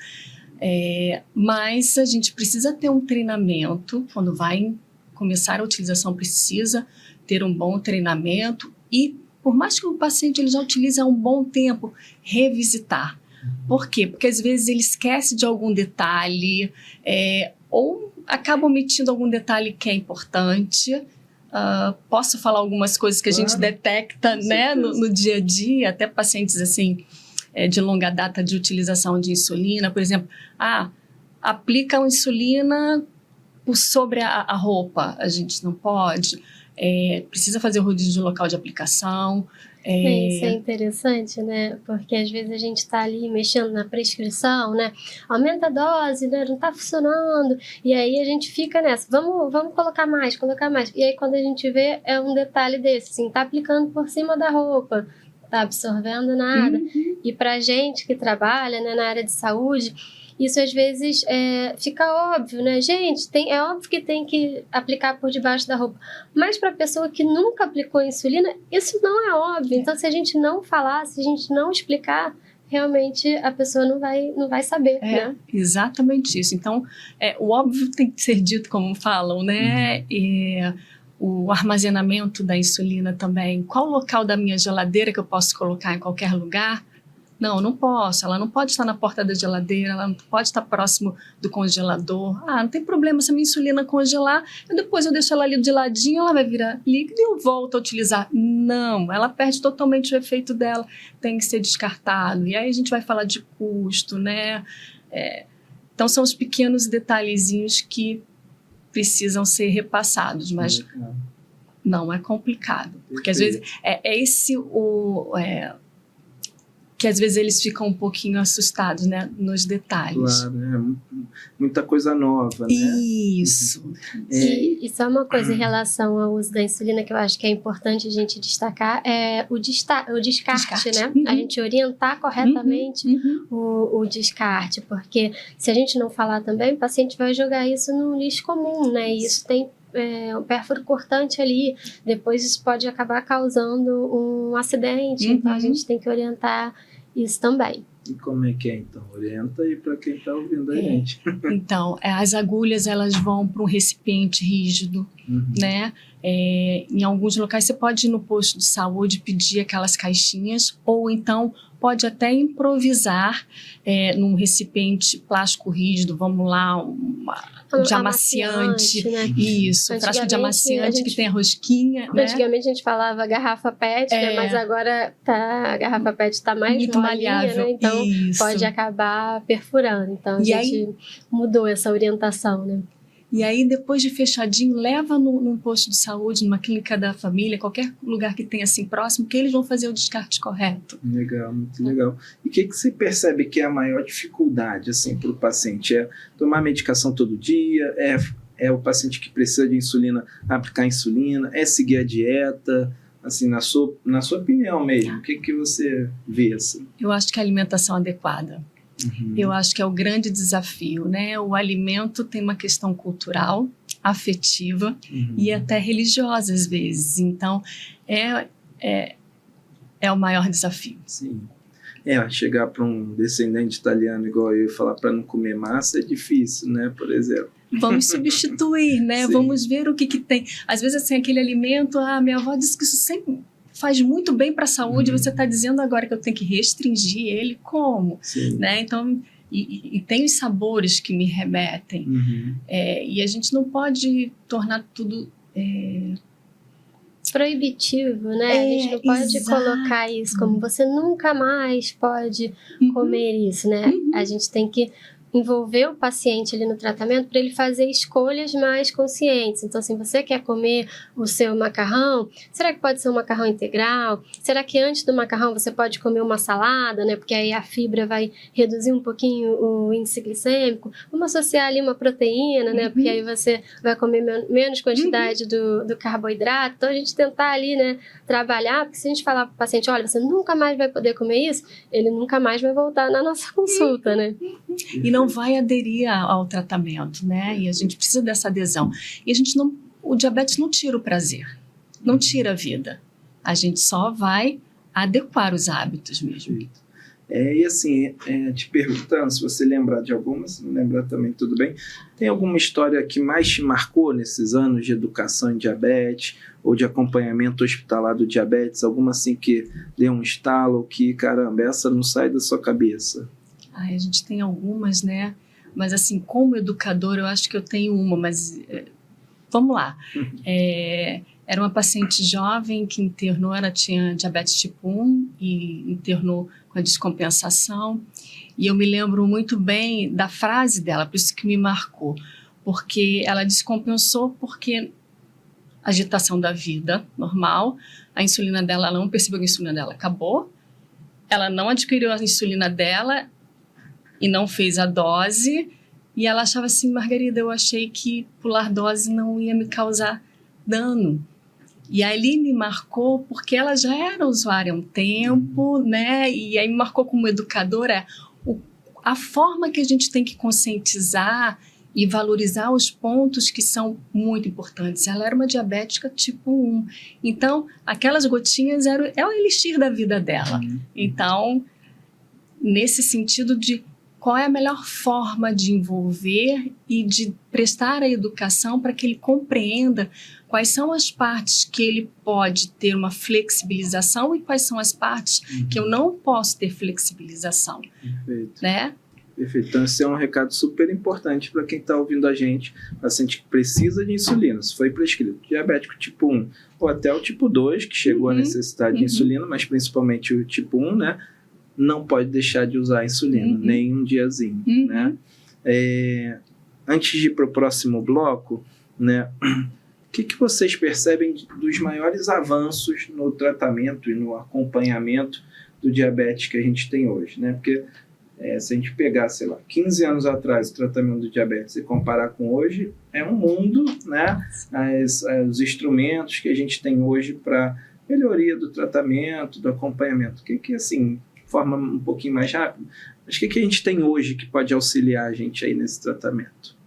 Mas a gente precisa ter um treinamento, quando vai começar a utilização precisa ter um bom treinamento e, por mais que o paciente ele já utilize há um bom tempo, revisitar. Por quê? Porque às vezes ele esquece de algum detalhe ou acaba omitindo algum detalhe que é importante. Posso falar algumas coisas que a gente detecta, né, no dia a dia, até pacientes assim, de longa data de utilização de insulina, por exemplo, aplica a insulina por sobre a roupa, a gente não pode. Precisa fazer o rodízio de local de aplicação. Isso é interessante, né? Porque às vezes a gente está ali mexendo na prescrição, né? Aumenta a dose, né? Não está funcionando. E aí a gente fica nessa, vamos colocar mais. E aí quando a gente vê, é um detalhe desse, assim, tá aplicando por cima da roupa, tá absorvendo nada. E pra gente que trabalha, né, na área de saúde, isso às vezes fica óbvio, né? Gente, é óbvio que tem que aplicar por debaixo da roupa. Mas para a pessoa que nunca aplicou insulina, isso não é óbvio. Então, se a gente não falar, se a gente não explicar, realmente a pessoa não vai saber, né? Exatamente isso. Então, o óbvio tem que ser dito, como falam, né? O armazenamento da insulina também. Qual local da minha geladeira que eu posso colocar em qualquer lugar? Não posso. Ela não pode estar na porta da geladeira, ela não pode estar próximo do congelador. Não tem problema se a minha insulina congelar, depois eu deixo ela ali de ladinho, ela vai virar líquido e eu volto a utilizar. Não, ela perde totalmente o efeito dela, tem que ser descartado. E aí a gente vai falar de custo, né? Então são os pequenos detalhezinhos que precisam ser repassados, mas não é complicado. Porque às vezes esse que às vezes eles ficam um pouquinho assustados, né, nos detalhes. Claro, muita coisa nova, né? Isso. E só uma coisa em relação ao uso da insulina que eu acho que é importante a gente destacar, é o descarte, né? A gente orientar corretamente o descarte, porque se a gente não falar também, o paciente vai jogar isso no lixo comum, né? E isso tem um pérfuro cortante ali, depois isso pode acabar causando um acidente, então a gente tem que orientar isso também. E como é que é, então? Orienta aí para quem está ouvindo a gente. Então, as agulhas, elas vão para um recipiente rígido, né? Em alguns locais você pode ir no posto de saúde pedir aquelas caixinhas, ou então pode até improvisar num recipiente plástico rígido, vamos lá, de amaciante, né? Isso, frasco de amaciante que tem a rosquinha, né? Antigamente a gente falava garrafa PET, né? Mas agora a garrafa PET está mais muito molinha, maleável, né? Então pode acabar perfurando. Então a gente mudou essa orientação, né? E aí, depois de fechadinho, leva num posto de saúde, numa clínica da família, qualquer lugar que tenha assim próximo, que eles vão fazer o descarte correto. Legal, muito legal. E o que você percebe que é a maior dificuldade assim, para o paciente? É tomar medicação todo dia? É o paciente que precisa de insulina, aplicar insulina? É seguir a dieta? Assim, na sua opinião mesmo, o que você vê? Assim? Eu acho que a alimentação adequada. Eu acho que é o grande desafio, né? O alimento tem uma questão cultural, afetiva e até religiosa às vezes. Então, é o maior desafio. Sim. Chegar para um descendente italiano igual eu e falar para não comer massa é difícil, né? Por exemplo. Vamos substituir, né? Sim. Vamos ver o que tem. Às vezes, assim, aquele alimento, minha avó disse que isso sempre faz muito bem para a saúde, você está dizendo agora que eu tenho que restringir ele, como? Sim. Né? Então, e tem os sabores que me remetem. E a gente não pode tornar tudo proibitivo, né? A gente não pode colocar isso como você nunca mais pode comer isso, né? A gente tem que envolver o paciente ali no tratamento para ele fazer escolhas mais conscientes. Então, assim, você quer comer o seu macarrão? Será que pode ser um macarrão integral? Será que antes do macarrão você pode comer uma salada, né? Porque aí a fibra vai reduzir um pouquinho o índice glicêmico. Vamos associar ali uma proteína, né? Porque aí você vai comer menos quantidade do carboidrato. Então, a gente tentar ali, né, trabalhar, porque se a gente falar para o paciente, olha, você nunca mais vai poder comer isso, ele nunca mais vai voltar na nossa consulta, né? E não vai aderir ao tratamento, né? E a gente precisa dessa adesão. E o diabetes não tira o prazer, não tira a vida. A gente só vai adequar os hábitos mesmo. E assim, te perguntando, se você lembrar de alguma, se não lembrar também tudo bem, tem alguma história que mais te marcou nesses anos de educação em diabetes ou de acompanhamento hospitalar do diabetes? Alguma assim que deu um estalo, que caramba, essa não sai da sua cabeça? A gente tem algumas, né? Mas assim, como educador, eu acho que eu tenho uma, mas vamos lá. Era uma paciente jovem que internou, ela tinha diabetes tipo 1 e internou com a descompensação. E eu me lembro muito bem da frase dela, por isso que me marcou. Porque ela descompensou porque agitação da vida normal, a insulina dela, ela não percebeu que a insulina dela acabou, ela não adquiriu a insulina dela e não fez a dose, e ela achava assim, Margarida, eu achei que pular dose não ia me causar dano. E ali me marcou, porque ela já era usuária há um tempo, né? E aí me marcou como educadora a forma que a gente tem que conscientizar e valorizar os pontos que são muito importantes. Ela era uma diabética tipo 1. Então, aquelas gotinhas é o elixir da vida dela. Então, nesse sentido de qual é a melhor forma de envolver e de prestar a educação para que ele compreenda quais são as partes que ele pode ter uma flexibilização e quais são as partes que eu não posso ter flexibilização. Perfeito. Né? Perfeito. Então, esse é um recado super importante para quem está ouvindo a gente, paciente que precisa de insulina, se foi prescrito diabético tipo 1 ou até o tipo 2, que chegou a necessidade de insulina, mas principalmente o tipo 1, né? Não pode deixar de usar a insulina, nem um diazinho, né? Antes de ir para o próximo bloco, né? O que vocês percebem dos maiores avanços no tratamento e no acompanhamento do diabetes que a gente tem hoje, né? Porque se a gente pegar, sei lá, 15 anos atrás o tratamento do diabetes e comparar com hoje, é um mundo, né? Os instrumentos que a gente tem hoje para melhoria do tratamento, do acompanhamento, que assim, de forma um pouquinho mais rápida, mas o que a gente tem hoje que pode auxiliar a gente aí nesse tratamento?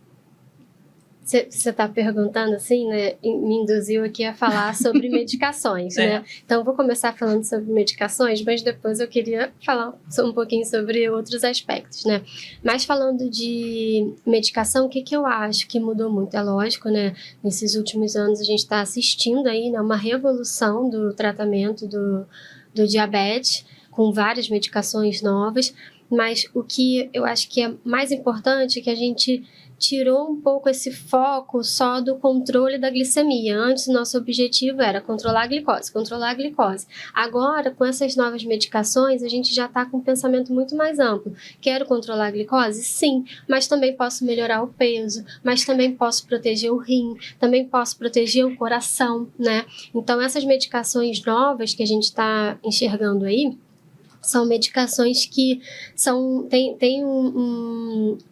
Você está perguntando assim, né? Me induziu aqui a falar sobre medicações, né? Então, eu vou começar falando sobre medicações, mas depois eu queria falar um pouquinho sobre outros aspectos, né? Mas falando de medicação, o que eu acho que mudou muito? É lógico, né? Nesses últimos anos a gente está assistindo aí, né, uma revolução do tratamento do diabetes, com várias medicações novas, mas o que eu acho que é mais importante é que a gente tirou um pouco esse foco só do controle da glicemia. Antes, o nosso objetivo era controlar a glicose, controlar a glicose. Agora, com essas novas medicações, a gente já está com um pensamento muito mais amplo. Quero controlar a glicose? Sim, mas também posso melhorar o peso, mas também posso proteger o rim, também posso proteger o coração, né? Então, essas medicações novas que a gente está enxergando aí, são medicações que têm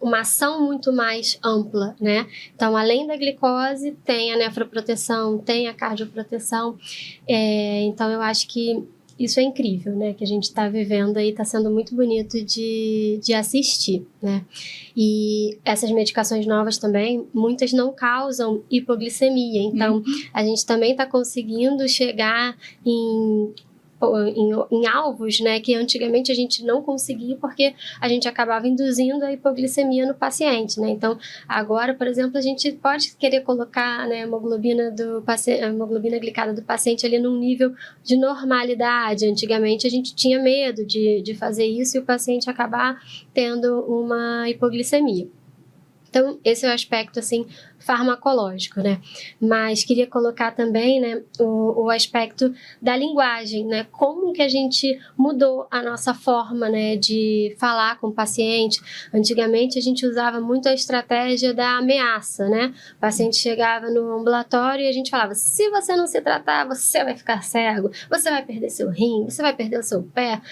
uma ação muito mais ampla, né? Então, além da glicose, tem a nefroproteção, tem a cardioproteção. Então, eu acho que isso é incrível, né? Que a gente está vivendo aí, está sendo muito bonito de assistir, né? E essas medicações novas também, muitas não causam hipoglicemia. Então, a gente também está conseguindo chegar em alvos, né, que antigamente a gente não conseguia porque a gente acabava induzindo a hipoglicemia no paciente, né? Então, agora, por exemplo, a gente pode querer colocar, né, a hemoglobina glicada do paciente ali num nível de normalidade. Antigamente a gente tinha medo de fazer isso e o paciente acabar tendo uma hipoglicemia. Então, esse é o aspecto, assim, farmacológico, né? Mas queria colocar também, né, o aspecto da linguagem, né? Como que a gente mudou a nossa forma, né, de falar com o paciente. Antigamente, a gente usava muito a estratégia da ameaça, né? O paciente chegava no ambulatório e a gente falava, se você não se tratar, você vai ficar cego, você vai perder seu rim, você vai perder o seu pé.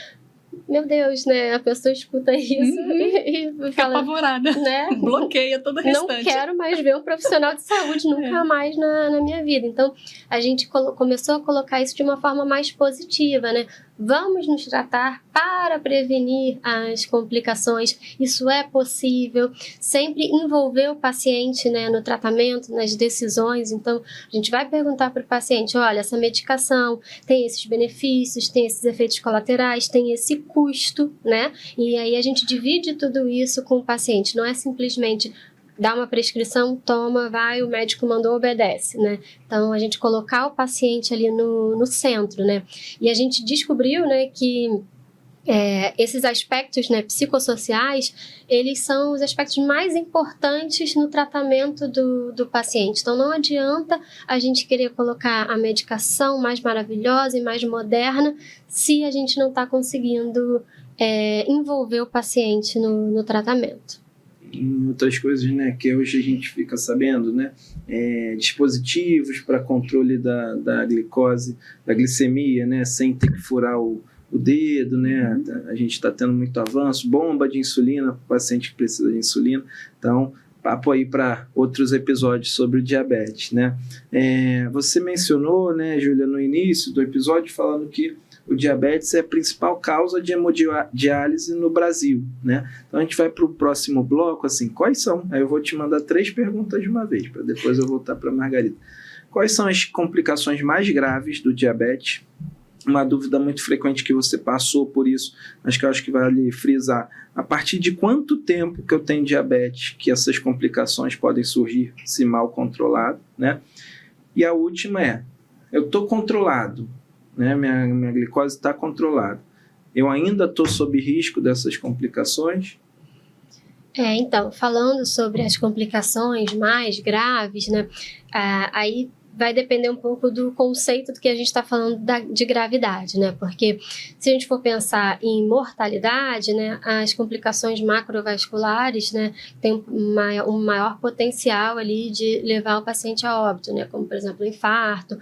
Meu Deus, né? A pessoa escuta isso e fica fala, apavorada, né? Bloqueia todo o restante. Não quero mais ver um profissional de saúde nunca mais na minha vida. Então, a gente começou a colocar isso de uma forma mais positiva, né? Vamos nos tratar para prevenir as complicações. Isso é possível. Sempre envolver o paciente, né, no tratamento, nas decisões. Então, a gente vai perguntar para o paciente, olha, essa medicação tem esses benefícios, tem esses efeitos colaterais, tem esse custo, né? E aí a gente divide tudo isso com o paciente. Não é simplesmente dá uma prescrição, toma, vai, o médico mandou, obedece, né? Então, a gente colocar o paciente ali no centro, né? E a gente descobriu, né, que esses aspectos, né, psicossociais, eles são os aspectos mais importantes no tratamento do paciente. Então, não adianta a gente querer colocar a medicação mais maravilhosa e mais moderna se a gente não está conseguindo envolver o paciente no tratamento. Em outras coisas, né, que hoje a gente fica sabendo, né, dispositivos para controle da glicose, da glicemia, né, sem ter que furar o dedo, né, a gente está tendo muito avanço, bomba de insulina para o paciente que precisa de insulina. Então, papo aí para outros episódios sobre o diabetes, né. Você mencionou, né, Júlia, no início do episódio, falando que o diabetes é a principal causa de hemodiálise no Brasil, né? Então a gente vai para o próximo bloco, assim, quais são? Aí eu vou te mandar 3 perguntas de uma vez, para depois eu voltar para a Margarida. Quais são as complicações mais graves do diabetes? Uma dúvida muito frequente que você passou por isso, mas que eu acho que vale frisar. A partir de quanto tempo que eu tenho diabetes que essas complicações podem surgir se mal controlado, né? E a última eu estou controlado, né? Minha glicose está controlada. Eu ainda estou sob risco dessas complicações? Então, falando sobre as complicações mais graves, né? Aí vai depender um pouco do conceito do que a gente está falando de gravidade, né? Porque se a gente for pensar em mortalidade, né, as complicações macrovasculares, né, têm um maior potencial ali de levar o paciente a óbito, né? Como, por exemplo, o infarto,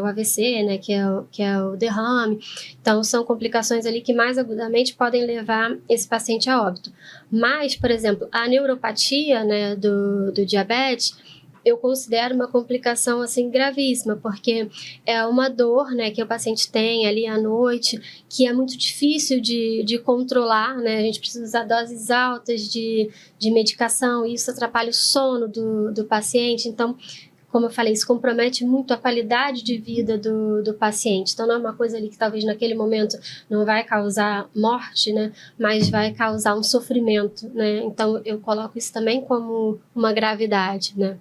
o AVC, né, que é o derrame. Então, são complicações ali que mais agudamente podem levar esse paciente a óbito. Mas, por exemplo, a neuropatia, né, do diabetes, eu considero uma complicação assim gravíssima, porque é uma dor, né, que o paciente tem ali à noite, que é muito difícil de controlar, né? A gente precisa usar doses altas de medicação, e isso atrapalha o sono do paciente. Então, como eu falei, isso compromete muito a qualidade de vida do paciente. Então, não é uma coisa ali que talvez naquele momento não vai causar morte, né? Mas vai causar um sofrimento, né? Então, eu coloco isso também como uma gravidade, né?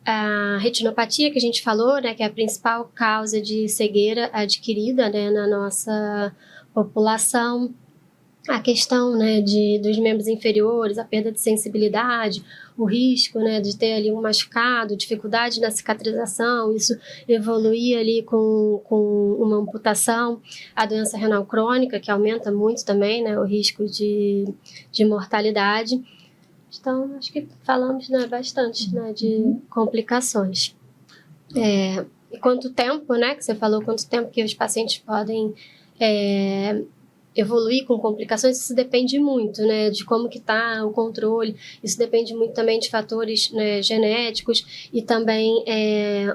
A retinopatia que a gente falou, né? Que é a principal causa de cegueira adquirida, né, na nossa população. A questão, né, dos membros inferiores, a perda de sensibilidade, o risco, né, de ter ali um machucado, dificuldade na cicatrização, isso evoluir ali com uma amputação, a doença renal crônica, que aumenta muito também, né, o risco de mortalidade. Então, acho que falamos, né, bastante, né, de complicações. E quanto tempo, né, que você falou, quanto tempo que os pacientes podem evoluir com complicações, isso depende muito, né, de como que está o controle, isso depende muito também de fatores, né, genéticos, e também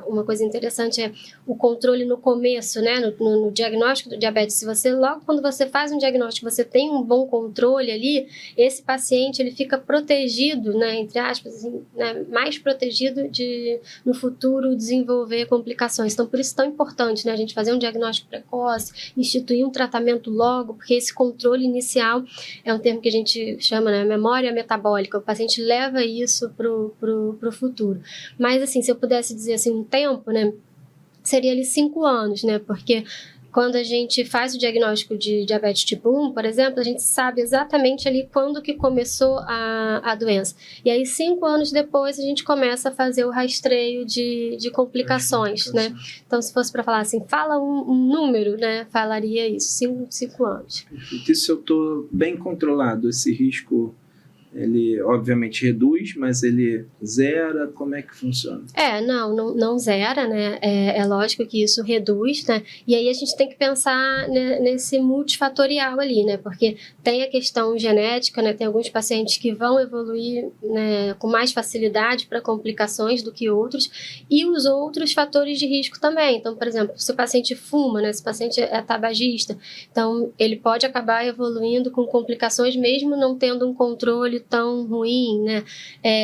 uma coisa interessante é o controle no começo, né, no diagnóstico do diabetes. Se você, logo quando você faz um diagnóstico, você tem um bom controle ali, esse paciente, ele fica protegido, né, entre aspas, assim, né, mais protegido de, no futuro, desenvolver complicações. Então, por isso é tão importante, né, a gente fazer um diagnóstico precoce, instituir um tratamento logo, porque esse controle inicial é um termo que a gente chama, né, memória metabólica. O paciente leva isso pro futuro. Mas, assim, se eu pudesse dizer assim, um tempo, né, seria ali 5 anos, né, porque quando a gente faz o diagnóstico de diabetes tipo 1, por exemplo, a gente sabe exatamente ali quando que começou a doença. E aí, 5 anos depois, a gente começa a fazer o rastreio de complicações, né? Então, se fosse para falar assim, fala um número, né? Falaria isso, 5 anos. E se eu estou bem controlado, esse risco, ele obviamente reduz, mas ele zera? Como é que funciona? Não zera, né? É lógico que isso reduz, né? E aí a gente tem que pensar, né, nesse multifatorial ali, né? Porque tem a questão genética, né? Tem alguns pacientes que vão evoluir, né, com mais facilidade para complicações do que outros, e os outros fatores de risco também. Então, por exemplo, se o paciente fuma, né? Se o paciente é tabagista, então ele pode acabar evoluindo com complicações mesmo não tendo um controle tão ruim, né?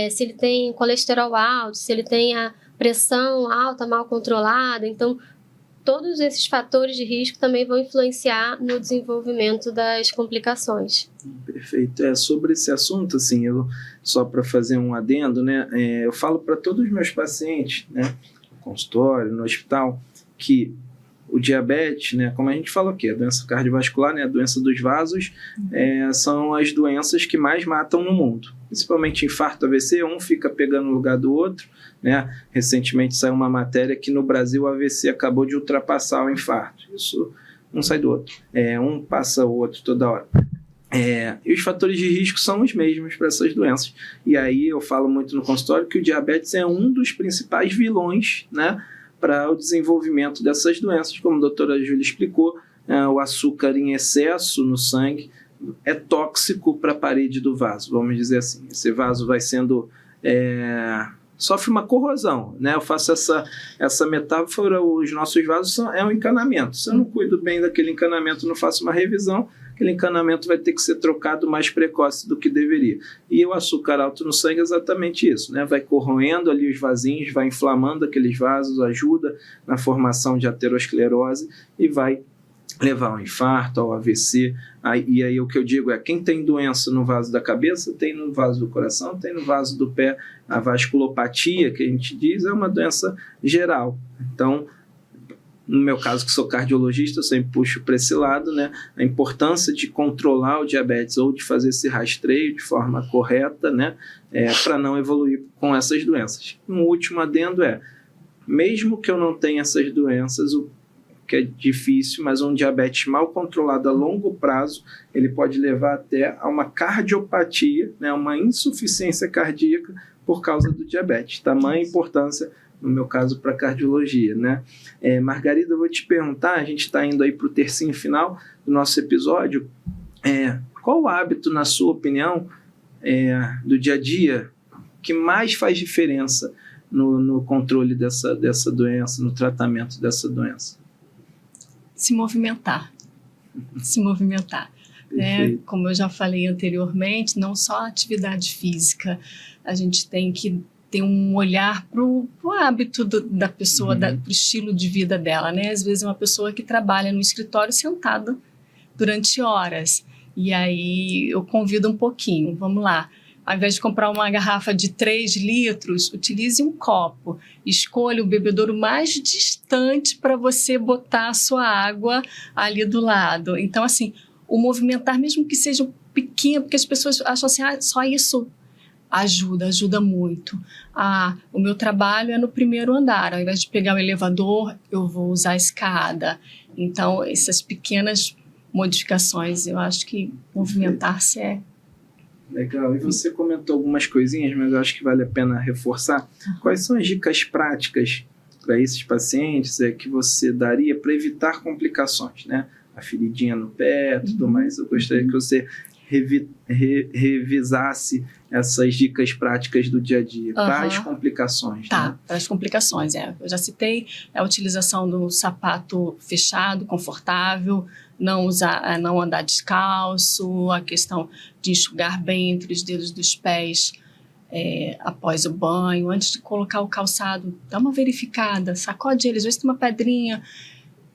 Se ele tem colesterol alto, se ele tem a pressão alta, mal controlada. Então, todos esses fatores de risco também vão influenciar no desenvolvimento das complicações. Perfeito. Sobre esse assunto, assim, só para fazer um adendo, né? Eu falo para todos os meus pacientes, né, no consultório, no hospital, que o diabetes, né, como a gente falou aqui, a doença cardiovascular, né, a doença dos vasos, são as doenças que mais matam no mundo. Principalmente infarto, AVC, um fica pegando o lugar do outro, né? Recentemente saiu uma matéria que no Brasil o AVC acabou de ultrapassar o infarto. Isso um sai do outro. Um passa o outro toda hora. E os fatores de risco são os mesmos para essas doenças. E aí eu falo muito no consultório que o diabetes é um dos principais vilões, né, para o desenvolvimento dessas doenças. Como a doutora Júlia explicou, o açúcar em excesso no sangue é tóxico para a parede do vaso, vamos dizer assim. Esse vaso vai sendo... sofre uma corrosão, né? Eu faço essa metáfora, os nossos vasos é um encanamento. Se eu não cuido bem daquele encanamento, não faço uma revisão, aquele encanamento vai ter que ser trocado mais precoce do que deveria. E o açúcar alto no sangue é exatamente isso, né? Vai corroendo ali os vasinhos, vai inflamando aqueles vasos, ajuda na formação de aterosclerose e vai levar ao infarto, ao AVC. E aí o que eu digo quem tem doença no vaso da cabeça, tem no vaso do coração, tem no vaso do pé. A vasculopatia, que a gente diz, é uma doença geral. Então, no meu caso, que sou cardiologista, eu sempre puxo para esse lado, né? A importância de controlar o diabetes ou de fazer esse rastreio de forma correta, né? Para não evoluir com essas doenças. Um último adendo mesmo que eu não tenha essas doenças, o que é difícil, mas um diabetes mal controlado a longo prazo, ele pode levar até a uma cardiopatia, né, uma insuficiência cardíaca por causa do diabetes. Tamanha importância, no meu caso, para a cardiologia, né? Margarida, eu vou te perguntar, a gente está indo aí para o tercinho final do nosso episódio, qual o hábito, na sua opinião, do dia a dia, que mais faz diferença no controle dessa doença, no tratamento dessa doença? Se movimentar. Se movimentar. Né? Como eu já falei anteriormente, não só a atividade física, a gente tem que ter um olhar para o hábito da pessoa, para o estilo de vida dela. Né? Às vezes é uma pessoa que trabalha no escritório sentada durante horas, e aí eu convido um pouquinho, vamos lá. Ao invés de comprar uma garrafa de 3 litros, utilize um copo. Escolha o bebedouro mais distante para você botar a sua água ali do lado. Então, assim, o movimentar, mesmo que seja pequeno, porque as pessoas acham assim, só isso ajuda muito. O meu trabalho é no primeiro andar. Ao invés de pegar o elevador, eu vou usar a escada. Então, essas pequenas modificações, eu acho que movimentar-se é... Legal. E você comentou algumas coisinhas, mas eu acho que vale a pena reforçar. Quais são as dicas práticas para esses pacientes que você daria para evitar complicações, né? A feridinha no pé, tudo mais. Eu gostaria que você revisasse essas dicas práticas do dia a dia para as complicações. Tá, né? para as complicações, Eu já citei a utilização do sapato fechado, confortável, não andar descalço, a questão de enxugar bem entre os dedos dos pés após o banho, antes de colocar o calçado, dá uma verificada, sacode eles, às vezes tem uma pedrinha,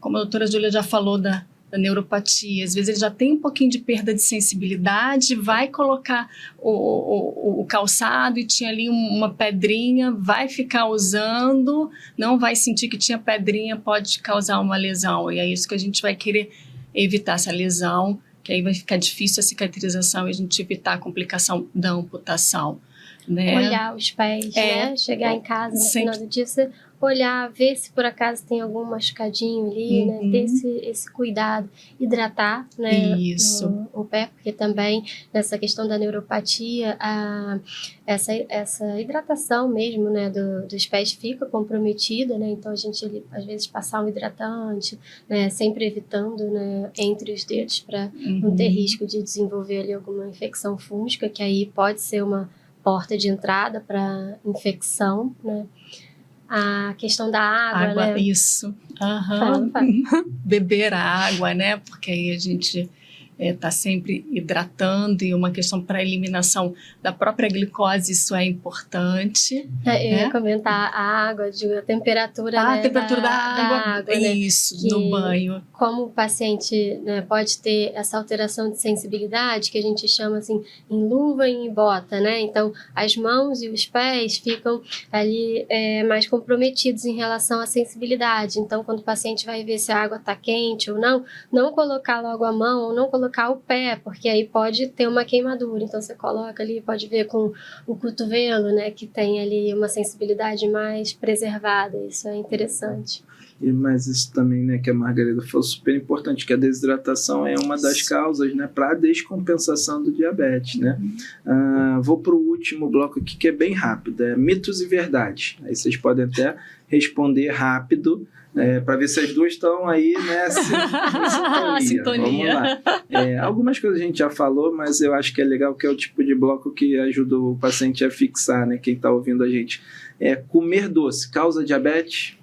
como a doutora Júlia já falou da neuropatia, às vezes ele já tem um pouquinho de perda de sensibilidade, vai colocar o calçado e tinha ali uma pedrinha, vai ficar usando, não vai sentir que tinha pedrinha, pode causar uma lesão, e é isso que a gente vai querer evitar, essa lesão, que aí vai ficar difícil a cicatrização e a gente evitar a complicação da amputação. Né? Olhar os pés, né? Chegar em casa no final do dia, você olhar, ver se por acaso tem algum machucadinho ali, né? Ter esse cuidado, hidratar, né? Isso. O pé, porque também nessa questão da neuropatia, essa hidratação mesmo, né? Dos pés fica comprometida, né? Então a gente às vezes passar um hidratante, né? Sempre evitando, né? Entre os dedos para não ter risco de desenvolver ali alguma infecção fúngica, que aí pode ser uma porta de entrada para infecção, né? A questão da água, né? Isso. Fala. Beber a água, né? Porque aí a gente está sempre hidratando, e uma questão para eliminação da própria glicose, isso é importante. Eu ia comentar a água, a temperatura, né? A temperatura da água, né? Isso, no banho. Como o paciente, né, pode ter essa alteração de sensibilidade, que a gente chama assim, em luva e em bota, né? Então, as mãos e os pés ficam ali mais comprometidos em relação à sensibilidade. Então, quando o paciente vai ver se a água está quente ou não colocar logo a mão ou não colocar o pé, porque aí pode ter uma queimadura. Então você coloca ali, pode ver com o cotovelo, né, que tem ali uma sensibilidade mais preservada. Isso é interessante. Mas isso também, né, que a Margarida falou, super importante, que a desidratação é uma das causas, né, para a descompensação do diabetes, né? Vou para o último bloco aqui, que é bem rápido, mitos e verdades. Aí vocês podem até responder rápido, para ver se as duas estão aí, né, sintonia. Vamos lá. Algumas coisas a gente já falou, mas eu acho que é legal, que é o tipo de bloco que ajuda o paciente a fixar, né, quem está ouvindo a gente. Comer doce causa diabetes?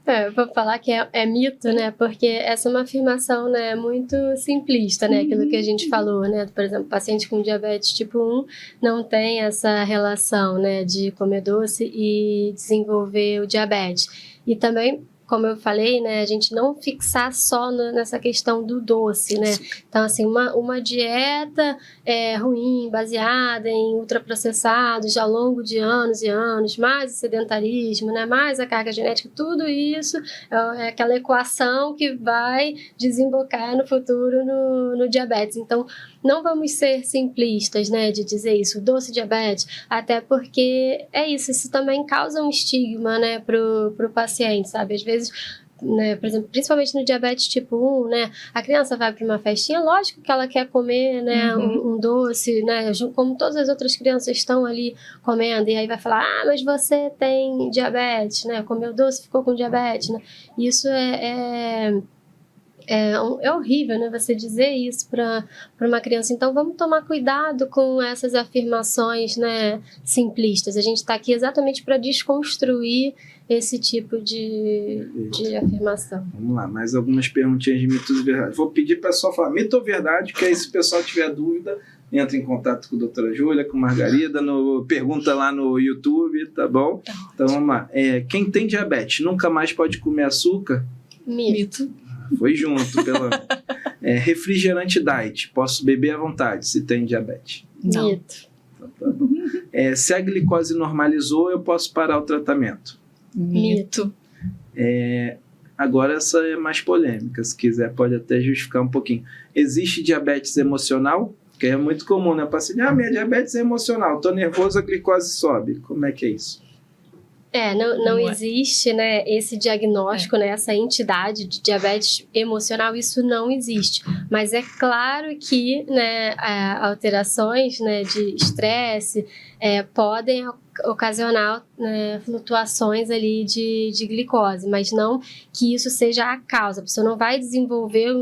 Eu vou falar que é mito, né? Porque essa é uma afirmação, né, muito simplista, né? Aquilo que a gente falou, né? Por exemplo, paciente com diabetes tipo 1 não tem essa relação, né, de comer doce e desenvolver o diabetes. E também, como eu falei, né, a gente não fixar só nessa questão do doce, né? Então, assim, uma dieta ruim, baseada em ultraprocessados ao longo de anos e anos, mais o sedentarismo, né, mais a carga genética, tudo isso é aquela equação que vai desembocar no futuro no diabetes. Então, não vamos ser simplistas, né, de dizer isso, doce diabetes, até porque é isso também causa um estigma, né, pro paciente, sabe? Às vezes, né, por exemplo, principalmente no diabetes tipo 1, né, a criança vai para uma festinha, lógico que ela quer comer, né, um doce, né, como todas as outras crianças estão ali comendo, e aí vai falar, mas você tem diabetes, né, comeu doce, ficou com diabetes, né, isso é horrível, né, você dizer isso para uma criança. Então, vamos tomar cuidado com essas afirmações, né, simplistas. A gente está aqui exatamente para desconstruir esse tipo de afirmação. Vamos lá, mais algumas perguntinhas de mitos e verdade. Vou pedir para só falar mito ou verdade, que aí se o pessoal tiver dúvida, entra em contato com a doutora Júlia, com a Margarida, pergunta lá no YouTube, tá bom? Então, vamos lá. Quem tem diabetes nunca mais pode comer açúcar? Mito. Foi junto, pelo refrigerante diet, posso beber à vontade se tem diabetes? Não. Mito. Tá bom. Se a glicose normalizou, eu posso parar o tratamento? Mito. Agora essa é mais polêmica, se quiser pode até justificar um pouquinho. Existe diabetes emocional? Que é muito comum, né? O paciente, minha diabetes é emocional, tô nervoso, a glicose sobe. Como é que é isso? Não existe, né, esse diagnóstico, né, essa entidade de diabetes emocional, isso não existe. Mas é claro que, né, alterações, né, de estresse podem ocasionar, né, flutuações ali de glicose, mas não que isso seja a causa. A pessoa não vai desenvolver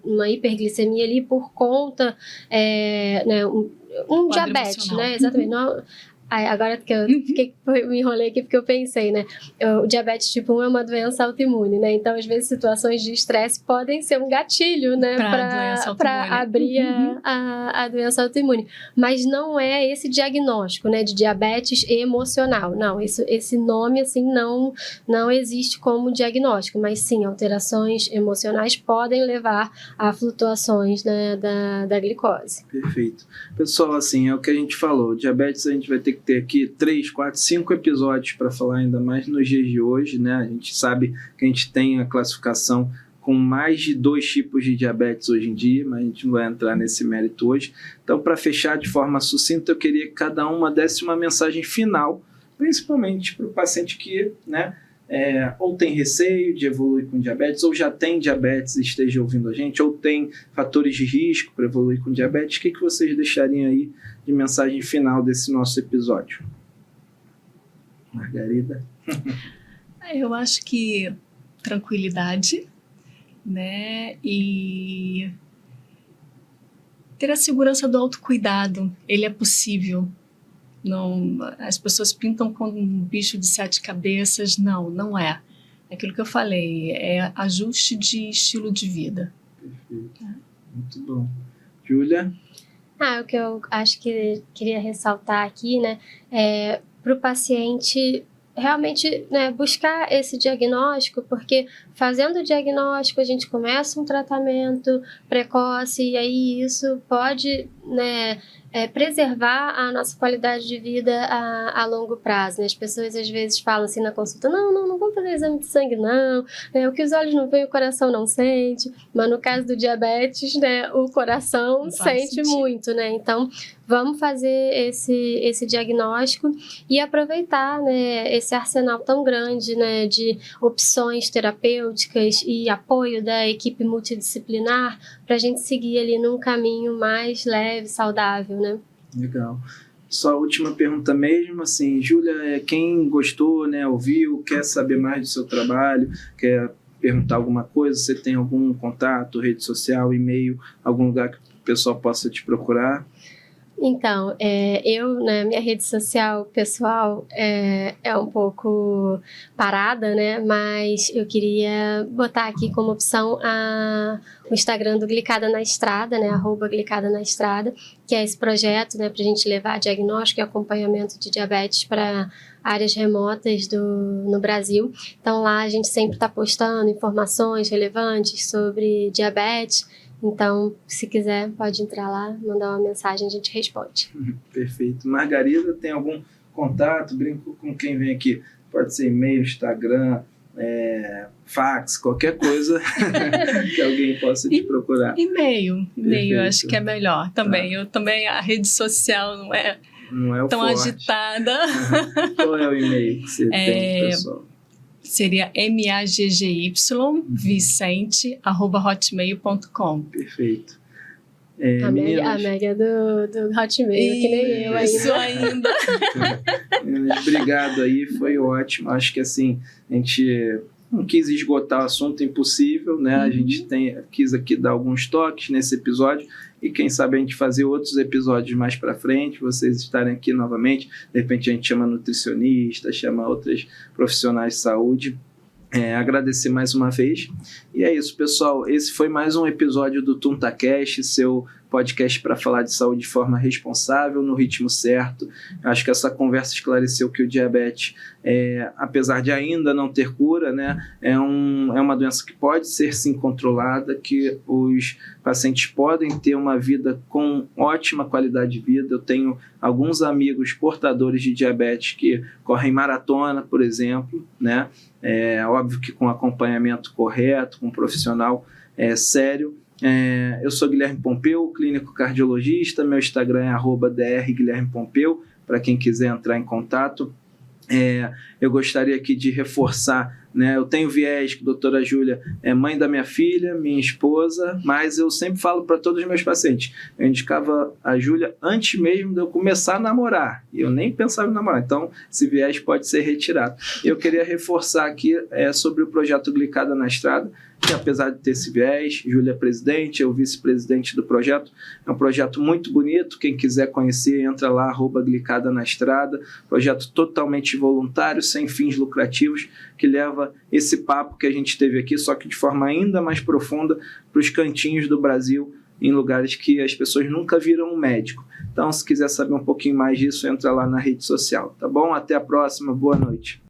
uma hiperglicemia ali por conta, né, um diabetes, né, exatamente. Não, agora que eu me enrolei aqui porque eu pensei, né? O diabetes tipo 1 é uma doença autoimune, né? Então, às vezes, situações de estresse podem ser um gatilho, né? Para abrir a doença autoimune. Mas não é esse diagnóstico, né? De diabetes emocional. Não, esse nome, assim, não existe como diagnóstico. Mas, sim, alterações emocionais podem levar a flutuações, né, da glicose. Perfeito. Pessoal, assim, é o que a gente falou. Diabetes a gente vai ter que ter aqui 3, 4, 5 episódios para falar, ainda mais nos dias de hoje, né? A gente sabe que a gente tem a classificação com mais de 2 tipos de diabetes hoje em dia, mas a gente não vai entrar nesse mérito hoje. Então, para fechar de forma sucinta, eu queria que cada uma desse uma mensagem final, principalmente para o paciente que, né, ou tem receio de evoluir com diabetes, ou já tem diabetes e esteja ouvindo a gente, ou tem fatores de risco para evoluir com diabetes. O que vocês deixariam aí de mensagem final desse nosso episódio? Margarida? Eu acho que tranquilidade, né, e ter a segurança do autocuidado, ele é possível. Não, as pessoas pintam com um bicho de 7 cabeças, não é. É aquilo que eu falei, é ajuste de estilo de vida. Perfeito. Muito bom. Júlia? O que eu acho que queria ressaltar aqui, né, para o paciente realmente, né, buscar esse diagnóstico, porque fazendo o diagnóstico a gente começa um tratamento precoce e aí isso pode, né, preservar a nossa qualidade de vida a longo prazo, né? As pessoas às vezes falam assim na consulta, não vamos fazer exame de sangue não, o que os olhos não veem o coração não sente, mas no caso do diabetes, né, o coração sente muito, né? Então vamos fazer esse diagnóstico e aproveitar, né, esse arsenal tão grande, né, de opções terapêuticas e apoio da equipe multidisciplinar para a gente seguir ali num caminho mais leve, saudável, né? Legal. Só a última pergunta mesmo, assim, Júlia, quem gostou, né, ouviu, quer saber mais do seu trabalho, quer perguntar alguma coisa, você tem algum contato, rede social, e-mail, algum lugar que o pessoal possa te procurar? Então, eu, na minha rede social pessoal, é um pouco parada, né? Mas eu queria botar aqui como opção o Instagram do Glicada na Estrada, né? @Glicada na Estrada, que é esse projeto, né? Para a gente levar diagnóstico e acompanhamento de diabetes para áreas remotas no Brasil. Então, lá a gente sempre está postando informações relevantes sobre diabetes. Então, se quiser, pode entrar lá, mandar uma mensagem, a gente responde. Perfeito. Margarida, tem algum contato? Brinco com quem vem aqui. Pode ser e-mail, Instagram, fax, qualquer coisa que alguém possa te procurar. E-mail, Perfeito. acho que é melhor também. Eu também, a rede social não é o tão forte. agitada. Qual é o e-mail que você tem, pessoal? Seria maggyvicente@hotmail.com. Perfeito. A Meg é do Hotmail, que nem eu ainda. Isso ainda. Meninas, obrigado aí, foi ótimo. Acho que assim, a gente não quis esgotar o assunto, impossível, né? A gente quis aqui dar alguns toques nesse episódio e quem sabe a gente fazer outros episódios mais para frente, vocês estarem aqui novamente. De repente a gente chama nutricionista, chama outros profissionais de saúde. Agradecer mais uma vez. E é isso, pessoal. Esse foi mais um episódio do TuntaCast, seu podcast para falar de saúde de forma responsável, no ritmo certo. Acho que essa conversa esclareceu que o diabetes, apesar de ainda não ter cura, né, é uma doença que pode ser sim controlada, que os pacientes podem ter uma vida com ótima qualidade de vida. Eu tenho alguns amigos portadores de diabetes que correm maratona, por exemplo, né? Óbvio que com acompanhamento correto, com um profissional sério. Eu sou Guilherme Pompeu, clínico cardiologista. Meu Instagram é @drguilhermepompeu, para quem quiser entrar em contato. Eu gostaria aqui de reforçar, né? Eu tenho viés que a doutora Júlia é mãe da minha filha, minha esposa, mas eu sempre falo para todos os meus pacientes, eu indicava a Júlia antes mesmo de eu começar a namorar, e eu nem pensava em namorar, então esse viés pode ser retirado. Eu queria reforçar aqui sobre o projeto Glicada na Estrada, que apesar de ter esse viés, Júlia é presidente, eu vice-presidente do projeto. É um projeto muito bonito, quem quiser conhecer, entra lá, @Glicada na Estrada, projeto totalmente voluntário, sem fins lucrativos, que leva esse papo que a gente teve aqui, só que de forma ainda mais profunda, para os cantinhos do Brasil, em lugares que as pessoas nunca viram um médico. Então, se quiser saber um pouquinho mais disso, entra lá na rede social, tá bom? Até a próxima, boa noite.